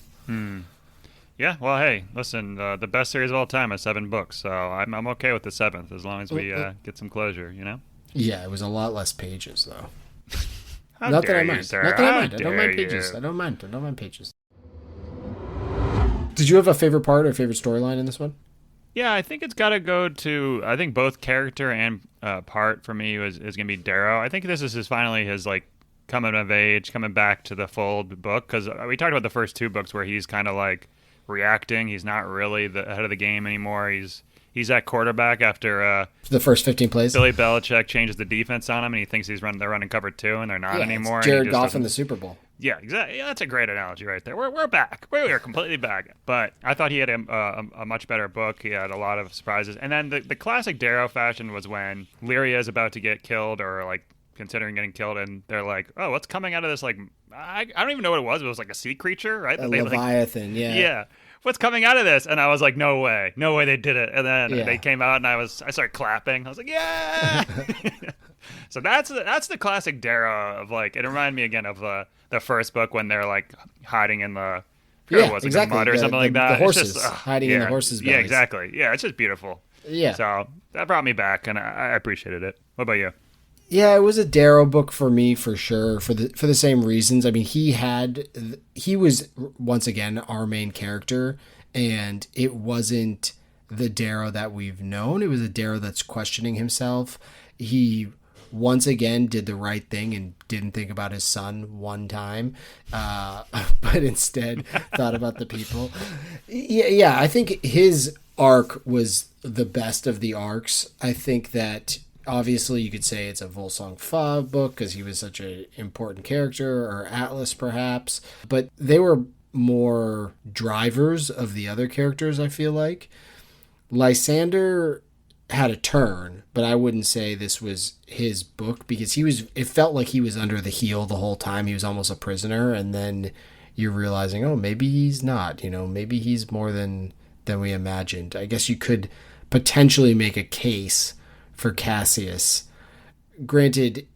Speaker 2: Yeah, well, hey, listen, the best series of all time is 7 books, so I'm okay with the 7th as long as we get some closure,
Speaker 1: Yeah, it was a lot less pages, though.
Speaker 2: Not that I mind.
Speaker 1: I don't mind pages. I don't mind pages. Did you have a favorite part or favorite storyline in this one?
Speaker 2: Yeah, I think it's got to go to, I think both character and part for me is going to be Darrow. I think this is finally his like coming of age, coming back to the fold book, because we talked about the first 2 books where he's kind of like reacting. He's not really the head of the game anymore. He's at quarterback after
Speaker 1: the first 15 plays.
Speaker 2: Billy Belichick changes the defense on him, and he thinks they're running cover 2, and they're not anymore.
Speaker 1: It's Jared Goff in the Super Bowl.
Speaker 2: Yeah, exactly. Yeah, that's a great analogy right there. We're back. We are completely back. But I thought he had a much better book. He had a lot of surprises. And then the classic Darrow fashion was when Lyria is about to get killed or like considering getting killed, and they're like, "Oh, what's coming out of this?" Like, I don't even know what it was. It was like a sea creature, right?
Speaker 1: A Leviathan.
Speaker 2: Yeah. What's coming out of this? And I was like, no way they did it. And then they came out, and I started clapping. I was like, yeah. So that's the classic Darrow of like, it reminded me again of the first book when they're like hiding in the
Speaker 1: exactly.
Speaker 2: mud or something like that.
Speaker 1: The horses hiding in the horses' bellies.
Speaker 2: Yeah, exactly. Yeah, it's just beautiful.
Speaker 1: Yeah.
Speaker 2: So that brought me back, and I appreciated it. What about you?
Speaker 1: Yeah, it was a Darrow book for me for sure, for the same reasons. I mean, he was once again our main character, and it wasn't the Darrow that we've known. It was a Darrow that's questioning himself. He once again did the right thing and didn't think about his son one time, but instead thought about the people. Yeah, I think his arc was the best of the arcs. I think that obviously you could say it's a Volsung Fa book because he was such an important character, or Atlas perhaps, but they were more drivers of the other characters, I feel like. Lysander had a turn, but I wouldn't say this was his book because it felt like he was under the heel the whole time. He was almost a prisoner, and then you're realizing, oh, maybe he's not, maybe he's more than we imagined. I guess you could potentially make a case for Cassius. Granted,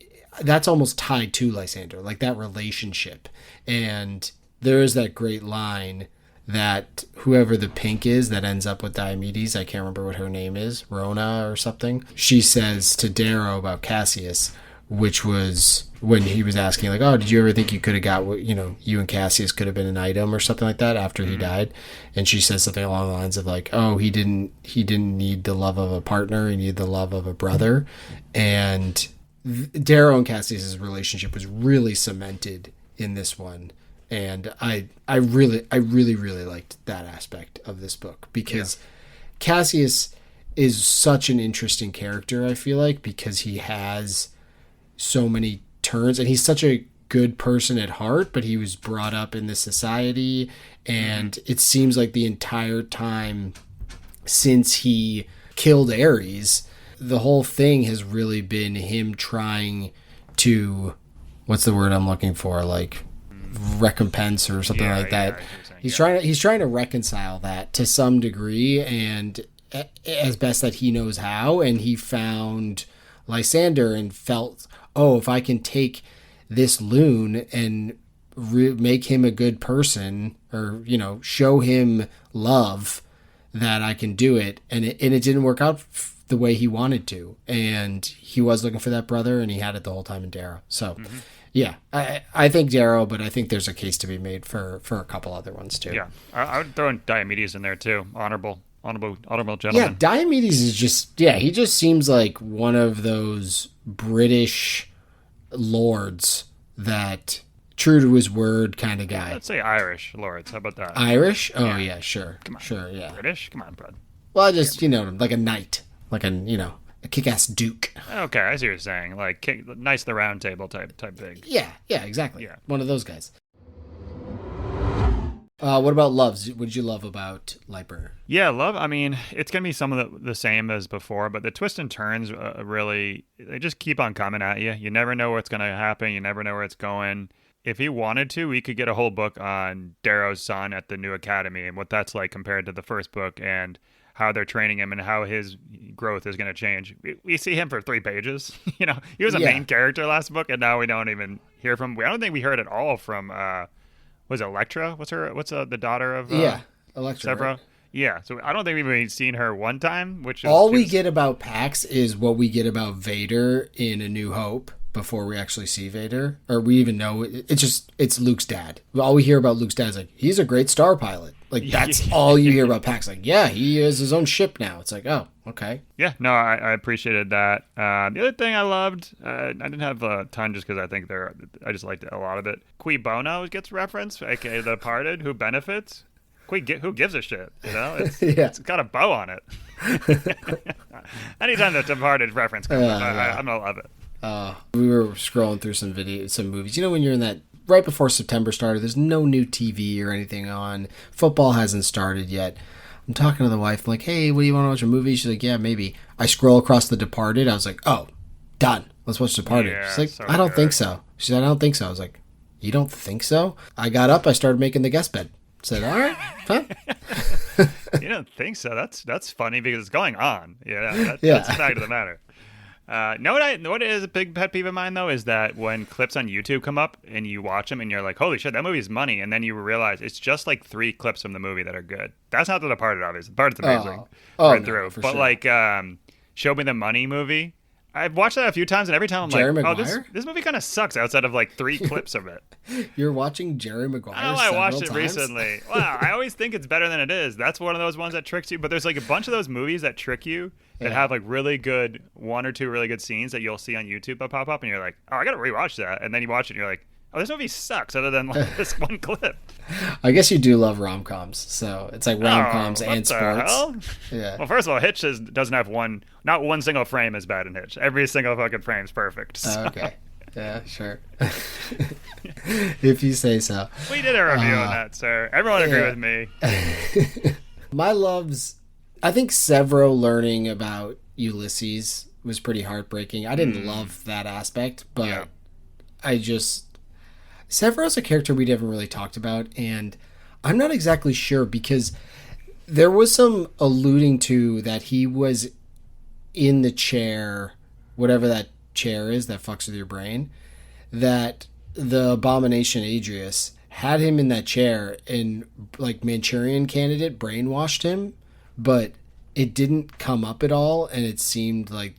Speaker 1: that's almost tied to Lysander, like that relationship. And there is that great line that whoever the pink is that ends up with Diomedes, I can't remember what her name is, Rona or something, she says to Darrow about Cassius, which was when he was asking, like, oh, did you ever think you could have got what, you and Cassius could have been an item or something like that after he died? And she says something along the lines of like, oh, he didn't need the love of a partner, he needed the love of a brother. And Darrow and Cassius's relationship was really cemented in this one. And I really liked that aspect of this book, because Cassius is such an interesting character, I feel like, because he has so many turns, and he's such a good person at heart, but he was brought up in this society, and it seems like the entire time since he killed Ares, the whole thing has really been him trying to, what's the word I'm looking for, like recompense or something like that. He's trying to reconcile that to some degree, and as best that he knows how. And he found Lysander and felt, oh, if I can take this loon and make him a good person, or show him love, that I can do it. And it didn't work out the way he wanted to, and he was looking for that brother, and he had it the whole time in Darrow. So yeah, I think Darrow, but I think there's a case to be made for a couple other ones too.
Speaker 2: Yeah, I would throw in Diomedes in there too. Honorable gentleman.
Speaker 1: Yeah, Diomedes is just, he just seems like one of those British lords that true to his word kind of guy.
Speaker 2: Let's say Irish lords. How about that?
Speaker 1: Irish? Oh yeah, sure.
Speaker 2: Come on.
Speaker 1: Sure, yeah.
Speaker 2: British? Come on, bud.
Speaker 1: Well, just, like a knight, like a kick-ass duke.
Speaker 2: Okay, I see what you're saying. Like Knights of the Round Table type big.
Speaker 1: Yeah, exactly.
Speaker 2: Yeah.
Speaker 1: One of those guys. What about loves? What did you love about Lightbringer?
Speaker 2: Yeah, love. I mean, it's gonna be some of the same as before, but the twists and turns really, they just keep on coming at you. You never know what's gonna happen. You never know where it's going. If he wanted to, we could get a whole book on Darrow's son at the new academy and what that's like compared to the first book, and how they're training him and how his growth is going to change. We see him for 3 pages. He was a main character last book, and now we don't even hear from. I don't think we heard at all from. Was it Electra? What's the daughter of?
Speaker 1: Electra.
Speaker 2: Severo. Right? Yeah. So I don't think we've even seen her one time. Which is
Speaker 1: all we get about Pax is what we get about Vader in A New Hope before we actually see Vader, or we even know it's Luke's dad. All we hear about Luke's dad is like, he's a great star pilot. Like, that's all you hear about Pax. Like, yeah, he has his own ship now. It's like, oh, okay.
Speaker 2: Yeah, no, I apprecited that. The other thing I loved, I didn't have a ton just because I just liked a lot of it. Qui Bono gets referenced, aka The Departed, who benefits. Who gives a shit? It's got a bow on it. Anytime the Departed reference comes up, I'm gonna love it.
Speaker 1: We were scrolling through some movies. When you're in that right before September started, there's no new TV or anything on. Football hasn't started yet. I'm talking to the wife. I'm like, hey, what do you want to watch a movie? She's like, yeah, maybe. I scroll across The Departed. I was like, oh, done. Let's watch Departed.
Speaker 2: Yeah,
Speaker 1: she's like,
Speaker 2: so
Speaker 1: I don't
Speaker 2: good.
Speaker 1: think so. She said, I don't think so. I was like, you don't think so? I got up. I started making the guest bed. Said, all right, huh?
Speaker 2: You don't think so? That's funny because it's going on. That's the fact of the matter. What is a big pet peeve of mine though is that when clips on YouTube come up and you watch them and you're like, holy shit, that movie's money, and then you realize it's just like 3 clips from the movie that are good. That's not The Departed, obviously. The Departed's amazing through. But sure. Like Show Me the Money movie, I've watched that a few times, and every time I'm
Speaker 1: Jerry
Speaker 2: like,
Speaker 1: Maguire?
Speaker 2: oh, this movie kind of sucks outside of like 3 clips of it.
Speaker 1: You're watching Jerry Maguire.
Speaker 2: I watched it
Speaker 1: times?
Speaker 2: recently. Wow, I always think it's better than it is. That's one of those ones that tricks you. But there's like a bunch of those movies that trick you that have like really good 1 or 2 really good scenes that you'll see on YouTube that pop up, and you're like, oh, I gotta rewatch that. And then you watch it, and you're like, oh, this movie sucks other than like this one clip.
Speaker 1: I guess you do love rom-coms, so it's like rom-coms and sports.
Speaker 2: Hell?
Speaker 1: Yeah.
Speaker 2: Well, first of all, Hitch doesn't have not one single frame is bad in Hitch. Every single fucking frame's perfect. So.
Speaker 1: Okay. Yeah, sure. If you say so.
Speaker 2: We did a review on that, sir. Everyone agree with me.
Speaker 1: My loves, I think Severo learning about Ulysses was pretty heartbreaking. I didn't love that aspect, but Severo's a character we haven't really talked about, and I'm not exactly sure because there was some alluding to that he was in the chair, whatever that chair is that fucks with your brain, that the Abomination Adrius had him in that chair and like Manchurian Candidate brainwashed him, but it didn't come up at all, and it seemed like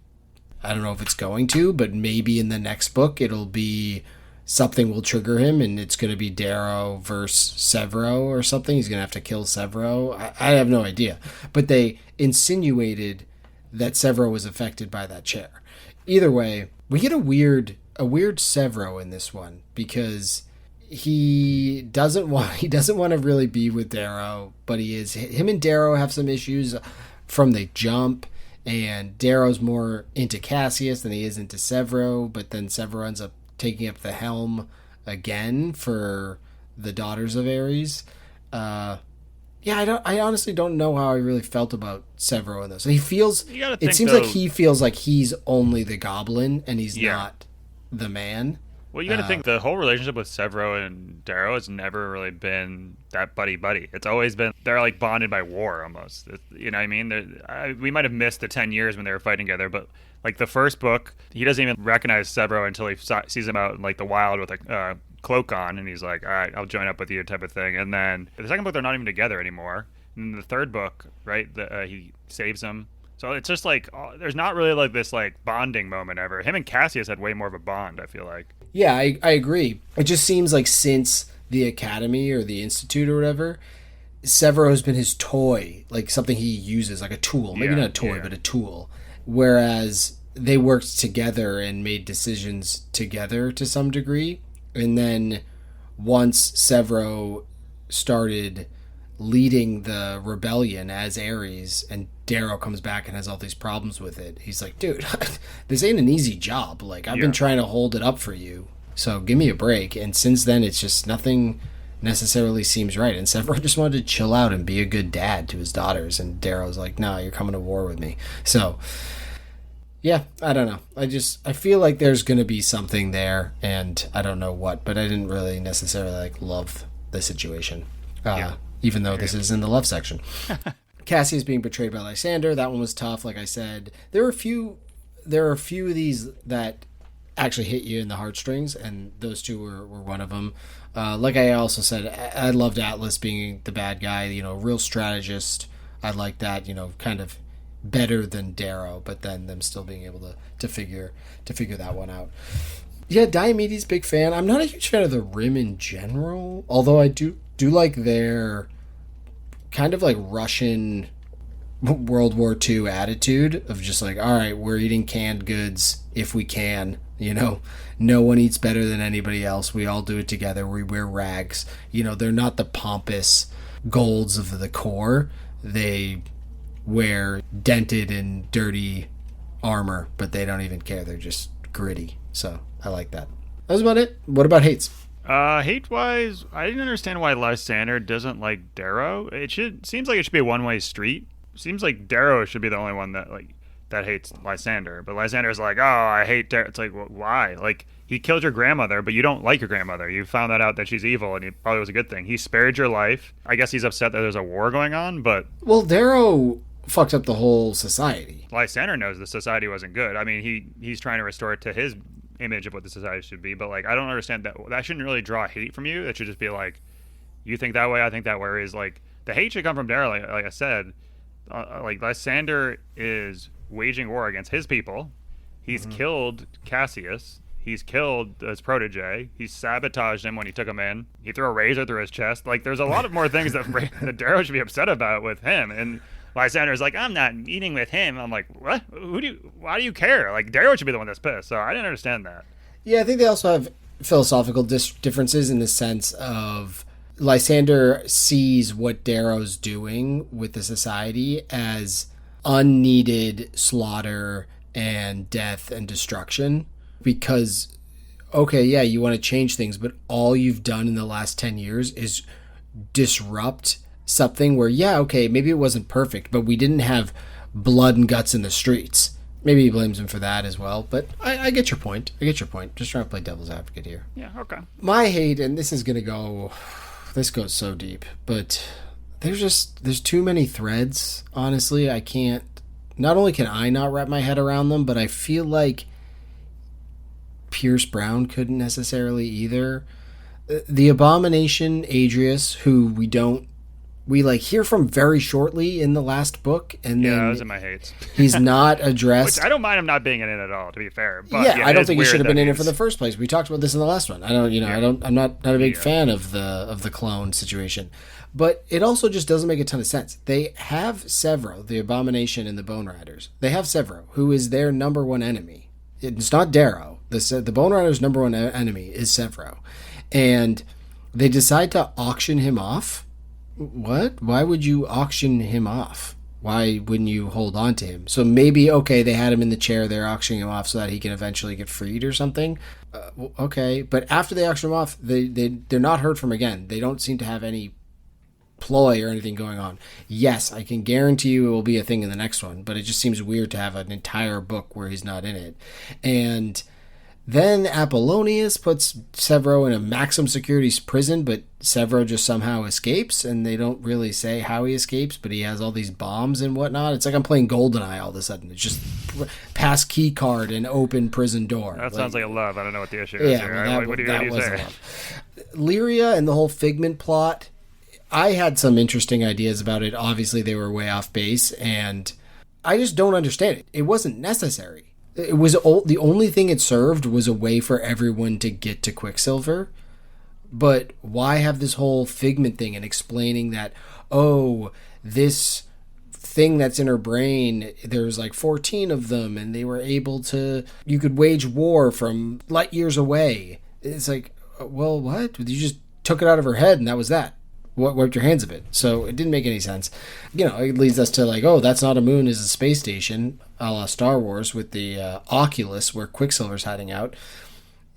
Speaker 1: I don't know if it's going to, but maybe in the next book it'll be something will trigger him, and it's going to be Darrow versus Severo or something. He's going to have to kill Severo. I have no idea. But they insinuated that Severo was affected by that chair. Either way, we get a weird Severo in this one, because he doesn't want to really be with Darrow, but him and Darrow have some issues from the jump, and Darrow's more into Cassius than he is into Severo, but then Severo ends up taking up the helm again for the Daughters of Ares. I honestly don't know how I really felt about Severo in this. He feels, it seems like he feels like he's only the goblin and he's not the man.
Speaker 2: Well, you got to think the whole relationship with Severo and Darrow has never really been that buddy-buddy. It's always been, they're like bonded by war almost. You know what I mean? We might have missed the 10 years when they were fighting together, but like the first book, he doesn't even recognize Severo until he sees him out in like the wild with a cloak on, and he's like, all right, I'll join up with you type of thing. And then the second book, they're not even together anymore. And in the third book, right, he saves him. So it's just like, there's not really like this like bonding moment ever. Him and Cassius had way more of a bond, I feel like.
Speaker 1: Yeah, I agree. It just seems like since the Academy or the Institute or whatever, Severo has been his toy, like something he uses, like a tool. Maybe not a toy, but a tool. Whereas they worked together and made decisions together to some degree. And then once Severo started leading the rebellion as Ares, and Darrow comes back and has all these problems with it, he's like, dude, this ain't an easy job. Like, I've been trying to hold it up for you, so give me a break. And since then, it's just nothing necessarily seems right. And Severo just wanted to chill out and be a good dad to his daughters, and Darrow's like, no, you're coming to war with me. So yeah, I don't know. I feel like there's going to be something there, and I don't know what, but I didn't really necessarily like love the situation. Even though this is in the love section. Cassius being betrayed by Lysander, that one was tough, like I said. There are a few of these that actually hit you in the heartstrings, and those two were one of them. Like I also said, I loved Atlas being the bad guy, real strategist. I like that, kind of better than Darrow, but then them still being able to figure that one out. Yeah, Diomedes, big fan. I'm not a huge fan of the Rim in general, although I do like their kind of like Russian World War II attitude of just like, all right, we're eating canned goods if we can, no one eats better than anybody else. We all do it together. We wear rags. They're not the pompous golds of the Corps. They wear dented and dirty armor, but they don't even care. They're just gritty. So I like that. That was about it. What about hates?
Speaker 2: Hate-wise, I didn't understand why Lysander doesn't like Darrow. Seems like it should be a one-way street. Seems like Darrow should be the only one that hates Lysander. But Lysander's like, oh, I hate Darrow. It's like, well, why? Like, he killed your grandmother, but you don't like your grandmother. You found that out that she's evil, and it probably was a good thing. He spared your life. I guess he's upset that there's a war going on, but... Well,
Speaker 1: Darrow fucked up the whole society.
Speaker 2: Lysander knows the society wasn't good. I mean, he's trying to restore it to his image of what the society should be, but like, I don't understand that shouldn't really draw hate from you. That should just be like, you think that way, I think that way. Is like, the hate should come from Darrow. Like I said, like Lysander is waging war against his people. He's killed Cassius. He's killed his protege. He sabotaged him when he took him in. He threw a razor through his chest. Like, there's a lot of more things that Darrow should be upset about with him. And Lysander's like, I'm not eating with him. I'm like, what? Why do you care? Like, Darrow should be the one that's pissed. So I didn't understand that.
Speaker 1: Yeah, I think they also have philosophical differences in the sense of Lysander sees what Darrow's doing with the society as unneeded slaughter and death and destruction. Because, okay, yeah, you want to change things, but all you've done in the last 10 years is disrupt something where, yeah, okay, maybe it wasn't perfect, but we didn't have blood and guts in the streets. Maybe he blames him for that as well, but I get your point. Just trying to play devil's advocate here.
Speaker 2: Yeah, okay.
Speaker 1: My hate, and this goes so deep, but there's too many threads, honestly. Not only can I not wrap my head around them, but I feel like Pierce Brown couldn't necessarily either. The Abomination Adrius, who we don't we like hear from very shortly in the last book, and
Speaker 2: Yeah,
Speaker 1: then
Speaker 2: those are my hates.
Speaker 1: he's not addressed.
Speaker 2: Which I don't mind him not being in it at all, to be fair. But
Speaker 1: yeah, I don't think he should have been in it
Speaker 2: he's-
Speaker 1: for the first place. We talked about this in the last one. I don't, I'm not a big fan of the clone situation, but it also just doesn't make a ton of sense. They have Severo, the Abomination, and the Bone Riders. They have Severo, who is their number one enemy. It's not Darrow. The Bone Riders' number one enemy is Severo, and they decide to auction him off. What? Why would you auction him off? Why wouldn't you hold on to him? So maybe, okay, they had him in the chair, they're auctioning him off so that he can eventually get freed or something. Okay, but after they auction him off, they're not heard from again. They don't seem to have any ploy or anything going on. Yes, I can guarantee you it will be a thing in the next one, but it just seems weird to have an entire book where he's not in it. And then Apollonius puts Severo in a maximum security prison, but Severo just somehow escapes, and they don't really say how he escapes, but he has all these bombs and whatnot. It's like I'm playing GoldenEye all of a sudden. It's just pass key card and open prison door.
Speaker 2: That sounds like a love. I don't know what the issue is here.
Speaker 1: Well,
Speaker 2: What do you say?
Speaker 1: Lyria and the whole Figment plot, I had some interesting ideas about it. Obviously, they were way off base, and I just don't understand it. It wasn't necessary. It was the only thing it served was a way for everyone to get to Quicksilver. But why have this whole Figment thing and explaining that, oh, this thing that's in her brain, there's like 14 of them, and they were able to, you could wage war from light years away. It's like, well, what? You just took it out of her head and that was that. Wiped your hands of it. So it didn't make any sense. It leads us to like, oh, that's not a moon, is a space station, a la Star Wars with the Oculus where Quicksilver's hiding out.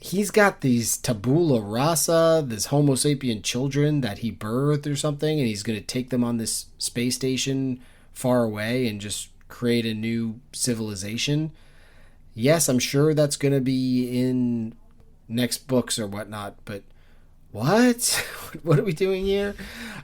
Speaker 1: He's got these tabula rasa, this Homo sapien children that he birthed or something, and he's going to take them on this space station far away and just create a new civilization. Yes, I'm sure that's going to be in next books or whatnot, but what? What are we doing here?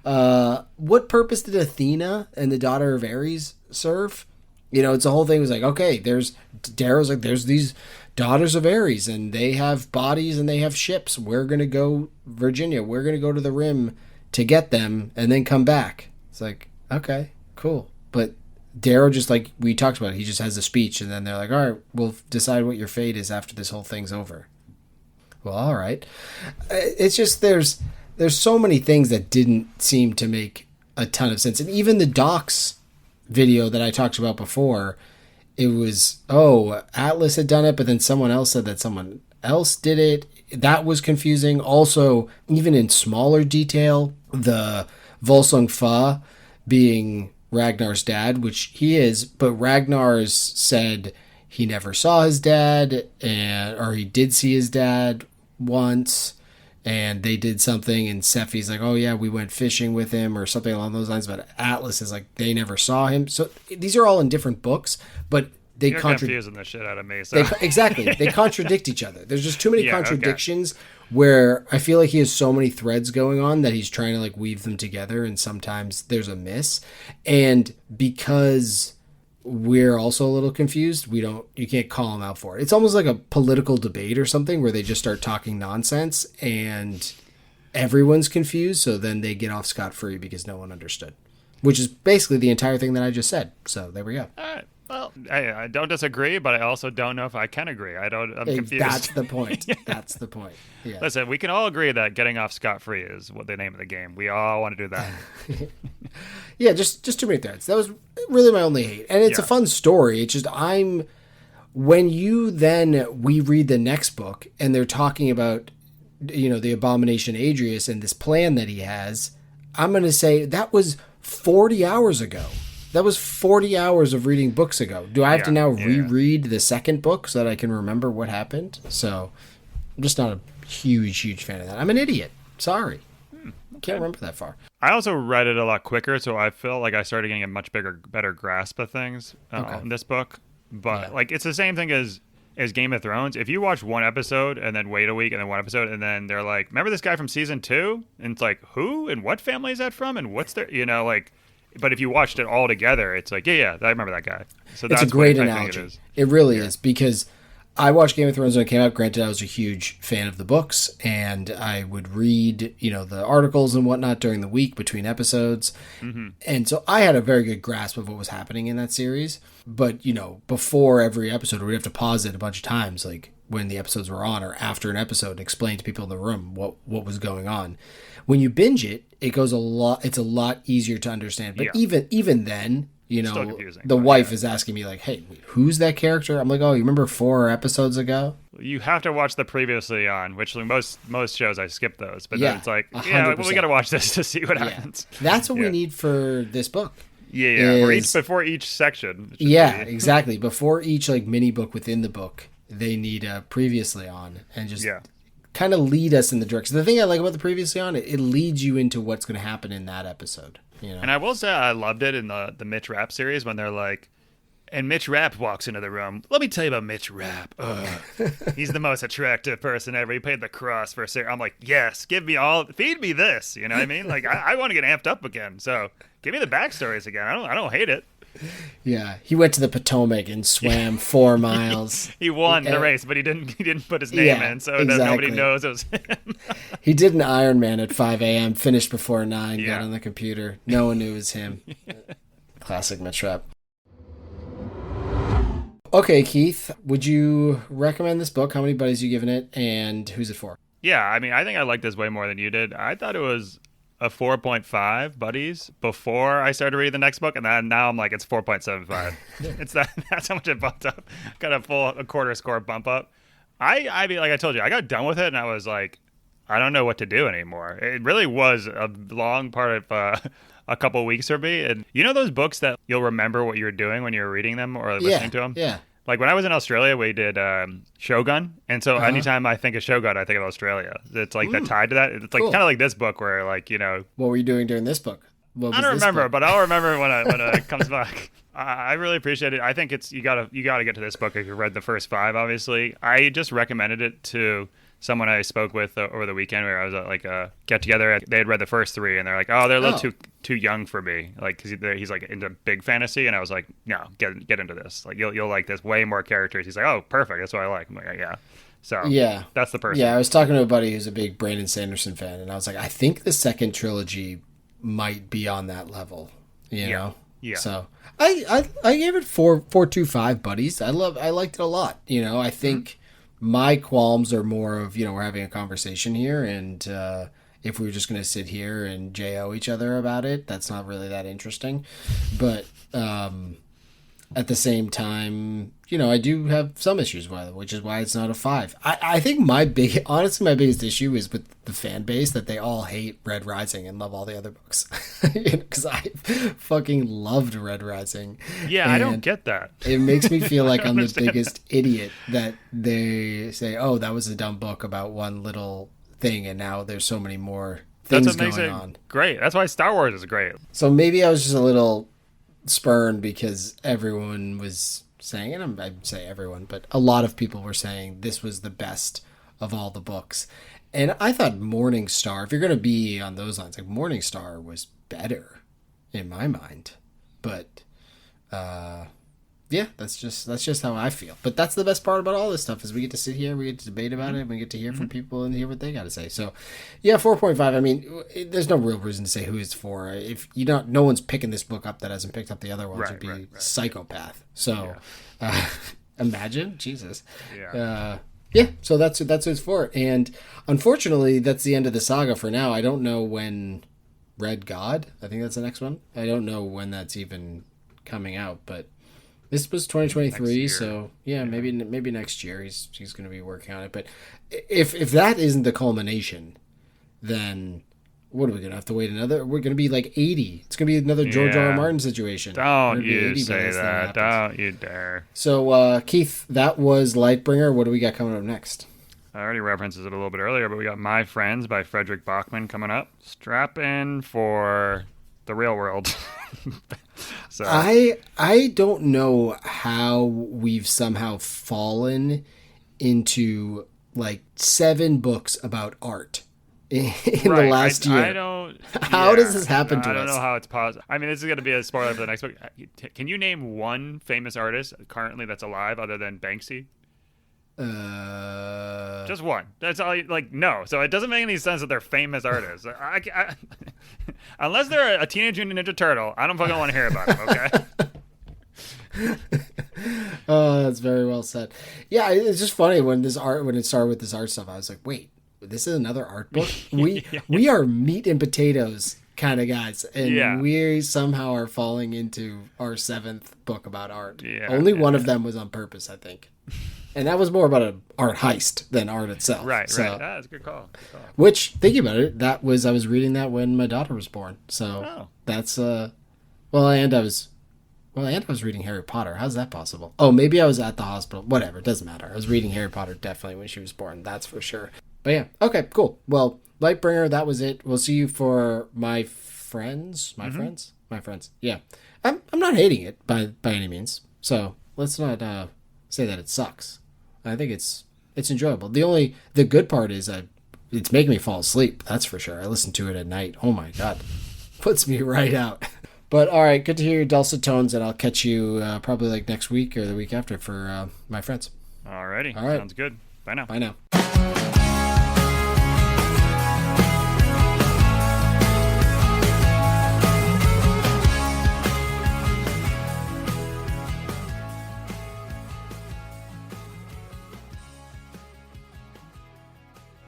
Speaker 1: What purpose did Athena and the daughter of Ares serve? It's a whole thing. It was like, okay, Darrow's like, there's these daughters of Ares, and they have bodies and they have ships. We're going to go, Virginia, we're going to go to the Rim to get them and then come back. It's like, okay, cool. But Darrow, just like we talked about, he just has a speech, and then they're like, all right, we'll decide what your fate is after this whole thing's over. Well, all right. It's just there's so many things that didn't seem to make a ton of sense. And even the docs video that I talked about before, it was, Atlas had done it, but then someone else said that someone else did it. That was confusing. Also, even in smaller detail, the Volsung Fa being Ragnar's dad, which he is, but Ragnar's said he never saw his dad, or he did see his dad once, and they did something, and Sephi's like, oh yeah, we went fishing with him or something along those lines, but Atlas is like, they never saw him. So these are all in different books, but
Speaker 2: You're confusing the shit out of me. So.
Speaker 1: Exactly. They contradict each other. There's just too many contradictions where I feel like he has so many threads going on that he's trying to like weave them together, and sometimes there's a miss. And because we're also a little confused, you can't call him out for it. It's almost like a political debate or something where they just start talking nonsense and everyone's confused, so then they get off scot-free because no one understood, which is basically the entire thing that I just said. So there we go.
Speaker 2: All right. Well, I don't disagree, but I also don't know if I can agree. I'm confused.
Speaker 1: That's the point. That's the point. Yeah.
Speaker 2: Listen, we can all agree that getting off scot-free is what the name of the game. We all want to do that.
Speaker 1: Yeah, just too many threads. That was really my only hate. And it's a fun story. It's just when we read the next book and they're talking about, the Abomination Adrius and this plan that he has, I'm going to say that was 40 hours ago. That was 40 hours of reading books ago. Do I have to now reread the second book so that I can remember what happened? So I'm just not a huge fan of that. I'm an idiot. Sorry. Can't remember that far.
Speaker 2: I also read it a lot quicker, so I feel like I started getting a much better grasp of things in this book. But it's the same thing as Game of Thrones. If you watch one episode and then wait a week and then one episode and then they're like, remember this guy from season 2? And it's like, who? And what family is that from? And what's their, but if you watched it all together, it's like, yeah, I remember that guy. So
Speaker 1: it's a great analogy. It really is, because I watched Game of Thrones when it came out. Granted, I was a huge fan of the books, and I would read, the articles and whatnot during the week between episodes. Mm-hmm. And so I had a very good grasp of what was happening in that series. But, before every episode, we'd have to pause it a bunch of times, like when the episodes were on or after an episode, and explain to people in the room what was going on. When you binge it, it's a lot easier to understand. But even then, the wife is asking me like, hey, who's that character? I'm like, oh, you remember 4 episodes ago?
Speaker 2: You have to watch the previously on, which most shows I skip those. But then it's like,
Speaker 1: 100%.
Speaker 2: We got to watch this to see what happens.
Speaker 1: That's what we need for this book.
Speaker 2: Yeah. Before each section.
Speaker 1: Exactly. Before each like mini book within the book, they need a previously on and just kind of lead us in the direction. The thing I like about the previously on, it leads you into what's going to happen in that episode.
Speaker 2: And I will say I loved it in the Mitch Rapp series when they're like, and Mitch Rapp walks into the room. Let me tell you about Mitch Rapp. He's the most attractive person ever. He paid the cross for a series. I'm like, yes, feed me this. You know what I mean? Like, I want to get amped up again. So give me the backstories again. I don't hate it.
Speaker 1: Yeah, he went to the Potomac and swam 4 miles.
Speaker 2: He won the race, but he didn't put his name in, so that nobody knows it was him.
Speaker 1: He did an Ironman at 5 a.m., finished before 9, got on the computer. No one knew it was him. Classic Mitch Rapp. Okay, Keith, would you recommend this book? How many buddies are you giving it, and who's it for?
Speaker 2: Yeah, I mean, I think I like this way more than you did. I thought it was a 4.5 buddies before I started reading the next book, and then now I'm like, it's 4.75. That's how much it bumped up. Got a quarter score bump up. I mean, like I told you, I got done with it, and I was like, I don't know what to do anymore. It really was a long part of a couple of weeks for me. And those books that you'll remember what you were doing when you were reading them or listening to them?
Speaker 1: Yeah.
Speaker 2: Like when I was in Australia, we did Shogun. And so anytime I think of Shogun, I think of Australia. It's like that tied to that. It's like kind of like this book where like,
Speaker 1: What were you doing during this book?
Speaker 2: I don't remember, but I'll remember when it comes back. I really appreciate it. I think you gotta get to this book if you read the first 5, obviously. I just recommended it to someone I spoke with over the weekend where I was at like a get together. They had read the first 3 and they're like, oh, they're a little too young for me. Like, cause he's like into big fantasy. And I was like, no, get into this. Like you'll like this, way more characters. He's like, oh, perfect. That's what I like. I'm like, yeah. So that's the person.
Speaker 1: Yeah. I was talking to a buddy who's a big Brandon Sanderson fan. And I was like, I think the second trilogy might be on that level, you know?
Speaker 2: Yeah.
Speaker 1: So I gave it 4.25 buddies. I liked it a lot. I think my qualms are more of, we're having a conversation here, and if we were just going to sit here and JO each other about it, that's not really that interesting. But at the same time, I do have some issues with it, which is why it's not a 5. I think my biggest issue is with the fan base, that they all hate Red Rising and love all the other books. Because I fucking loved Red Rising.
Speaker 2: Yeah, I don't get that.
Speaker 1: It makes me feel like I'm the biggest idiot that they say, oh, that was a dumb book about one little thing, and now there's so many more things going on.
Speaker 2: Great. That's why Star Wars is great.
Speaker 1: So maybe I was just a little spurned because everyone was saying, and I'd say everyone, but a lot of people were saying this was the best of all the books. And I thought Morning Star, if you're going to be on those lines, like Morning Star was better in my mind. But yeah, that's just how I feel. But that's the best part about all this stuff, is we get to sit here, we get to debate about it, we get to hear from people and hear what they got to say. So yeah, 4.5. I mean, there's no real reason to say who it's for. If no one's picking this book up that hasn't picked up the other ones, would be psychopath. So imagine, Jesus. Yeah, so that's what it's for. And unfortunately, that's the end of the saga for now. I don't know when Red God, I think that's the next one. I don't know when that's even coming out, but this was 2023, so yeah, maybe next year he's going to be working on it. But if that isn't the culmination, then what are we going to have to wait another? We're going to be like 80. It's going to be another George R. R. Martin situation.
Speaker 2: Don't you say that. Don't you dare.
Speaker 1: So, Keith, that was Lightbringer. What do we got coming up next?
Speaker 2: I already referenced it a little bit earlier, but we got My Friends by Frederick Bachman coming up. Strap in for the real world. So
Speaker 1: I don't know how we've somehow fallen into like 7 books about art in the last year. How does this happen to us?
Speaker 2: I don't know how it's possible. I mean, this is going to be a spoiler for the next book. Can you name one famous artist currently that's alive other than Banksy? Just one. That's all. No. So it doesn't make any sense that they're famous artists. Unless they're a Teenage Mutant Ninja Turtle, I don't fucking want to hear about them. Okay.
Speaker 1: Oh, that's very well said. Yeah, it's just funny when it started with this art stuff. I was like, wait, this is another art book. We are meat and potatoes kind of guys, and we somehow are falling into our 7th book about art. Only one of them was on purpose, I think. And that was more about an art heist than art itself.
Speaker 2: Right. That's a good call.
Speaker 1: Which, thinking about it, I was reading that when my daughter was born. So that's and I was reading Harry Potter. How's that possible? Oh, maybe I was at the hospital. Whatever, it doesn't matter. I was reading Harry Potter definitely when she was born. That's for sure. But yeah, okay, cool. Well, Lightbringer, that was it. We'll see you for my friends. My friends. Yeah, I'm not hating it by any means. So let's not say that it sucks. I think it's enjoyable. The good part is it's making me fall asleep. That's for sure. I listen to it at night. Oh my god, puts me right out. But all right, good to hear your dulcet tones, and I'll catch you probably next week or the week after for my friends.
Speaker 2: Alrighty,
Speaker 1: all right.
Speaker 2: Sounds good. Bye now.
Speaker 1: Bye now.